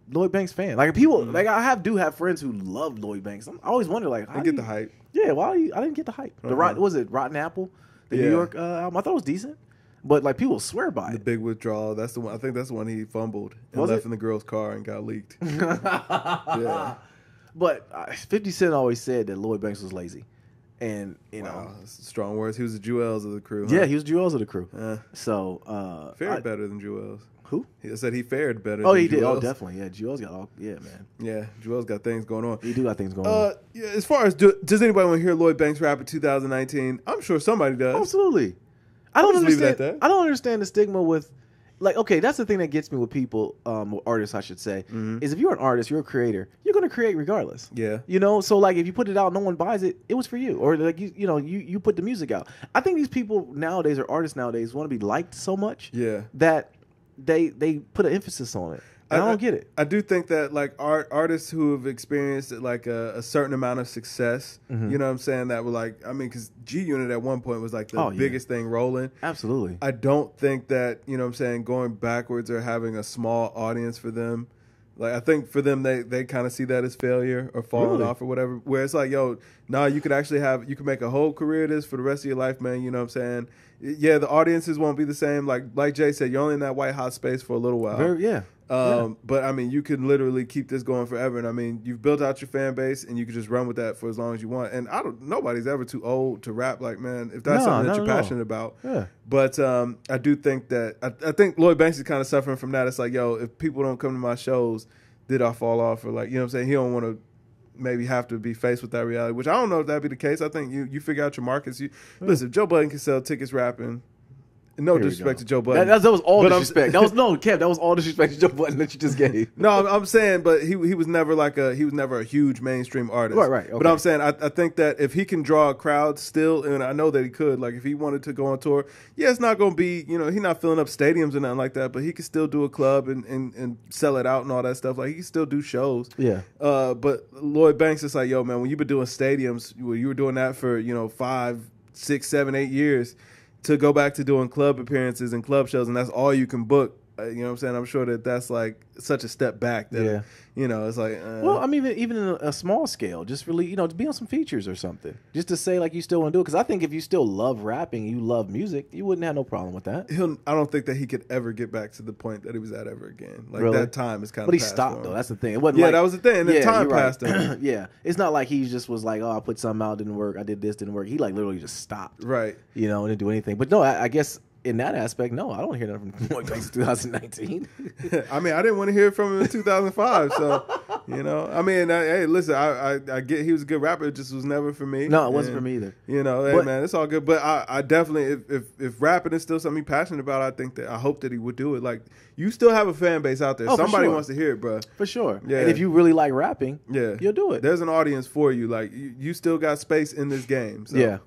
Lloyd Banks fan. Like people, like do have friends who love Lloyd Banks. I always wonder, like, I get the hype. Yeah, I didn't get the hype. Was it Rotten Apple, the New York album? I thought it was decent, but like people swear by The it. Big Withdrawal. That's the one. I think that's the one he fumbled and Was left it? in the girl's car and got leaked. Yeah. But 50 Cent always said that Lloyd Banks was lazy, and you know, Wow, that's strong words. He was the Jewels of the crew. Huh? yeah, he was Jewels of the crew. Uh, So fared better than Jewels. who? He said he fared better. Oh, than he did. Oh, Jewels. definitely. Yeah, Jewels got all. Yeah, man. Yeah, Jewels got things going on. He do got things going on. Yeah, as far as does anybody want to hear Lloyd Banks rap in 2019? I'm sure somebody does. Absolutely. I don't just leave it at understand. that. I don't understand the stigma with, like, okay, that's the thing that gets me with people, or artists, I should say, is if you're an artist, you're a creator, you're going to create regardless. Yeah. You know, so like if you put it out, no one buys it, it was for you, or like you put the music out. I think these people nowadays, or artists nowadays, want to be liked so much, Yeah. that they put an emphasis on it. And I don't get it. I do think that like artists who have experienced like a certain amount of success, you know what I'm saying, that were like, I mean, because G Unit at one point was like the biggest thing rolling. Absolutely. I don't think that, you know what I'm saying, going backwards or having a small audience for them, like I think for them they kind of see that as failure or falling off or whatever, where it's like, yo, you could actually you could make a whole career of this for the rest of your life, man, you know what I'm saying? Yeah, the audiences won't be the same. Like Jay said, you're only in that white hot space for a little while. But I mean, you can literally keep this going forever. And I mean, you've built out your fan base, and you can just run with that for as long as you want. And nobody's ever too old to rap. Like, man, if that's something that you're passionate about. Yeah. But I do think that I think Lloyd Banks is kind of suffering from that. It's like, yo, if people don't come to my shows, did I fall off? Or like, you know what I'm saying? He don't want to maybe have to be faced with that reality, which I don't know if that'd be the case. I think you figure out your markets. Listen, if Joe Budden can sell tickets rapping, No disrespect to Joe Budden. That was all disrespect. That was Kev. That was all disrespect to Joe Budden that you just gave. No, I'm saying, but he was never a huge mainstream artist. Right. Okay. But I'm saying, I think that if he can draw a crowd still, and I know that he could, like if he wanted to go on tour, yeah, it's not going to be, he's not filling up stadiums or nothing like that, but he could still do a club and sell it out and all that stuff. Like he can still do shows. Yeah. But Lloyd Banks is like, yo, man, when you've been doing stadiums, you were doing that for 5, 6, 7, 8 years. To go back to doing club appearances and club shows, and that's all you can book. You know what I'm saying? I'm sure that's like such a step back that, it's like... well, I mean, even in a small scale, just really, to be on some features or something. Just to say, like, you still want to do it. Because I think if you still love rapping, you love music, you wouldn't have no problem with that. I don't think that he could ever get back to the point that he was at ever again. Like, really? That time is kind of But he stopped, though. That's the thing. It wasn't that was the thing. And the time passed him. Yeah. It's not like he just was like, oh, I put something out, didn't work. I did this, didn't work. He, like, literally just stopped. Right. And didn't do anything. But no, I guess... in that aspect, no, I don't hear that from Lloyd Banks in 2019. I mean, I didn't want to hear from him in 2005. So, I mean, hey, listen, I get he was a good rapper. It just was never for me. No, it wasn't for me either. Hey, man, it's all good. But I definitely, if rapping is still something he's passionate about, I hope that he would do it. Like, you still have a fan base out there. Somebody wants to hear it, bro. For sure. Yeah. And if you really like rapping, you'll do it. There's an audience for you. Like, you still got space in this game. So,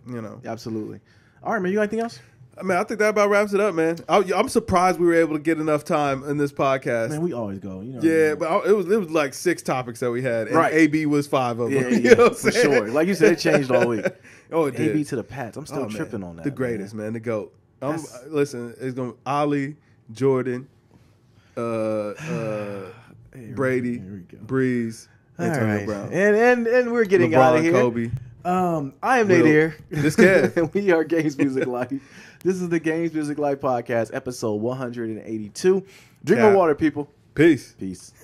Absolutely. All right, man, you got anything else? I mean, I think that about wraps it up, man. I'm surprised we were able to get enough time in this podcast. Man, we always go. But it was like 6 topics that we had, and right. AB was 5 of them. Yeah, for sure. Like you said, it changed all week. Oh, it did. AB to the Pats. I'm still tripping on that. The greatest, man. The GOAT. Listen, it's going to Ali, Jordan, Brady, Breeze, Antonio Brown. And we're getting out of here. Kobe. I am Nate here. This Kev. We are Games Music Life. This is the Games Music Life podcast, episode 182. Drink more water, people. Peace. Peace.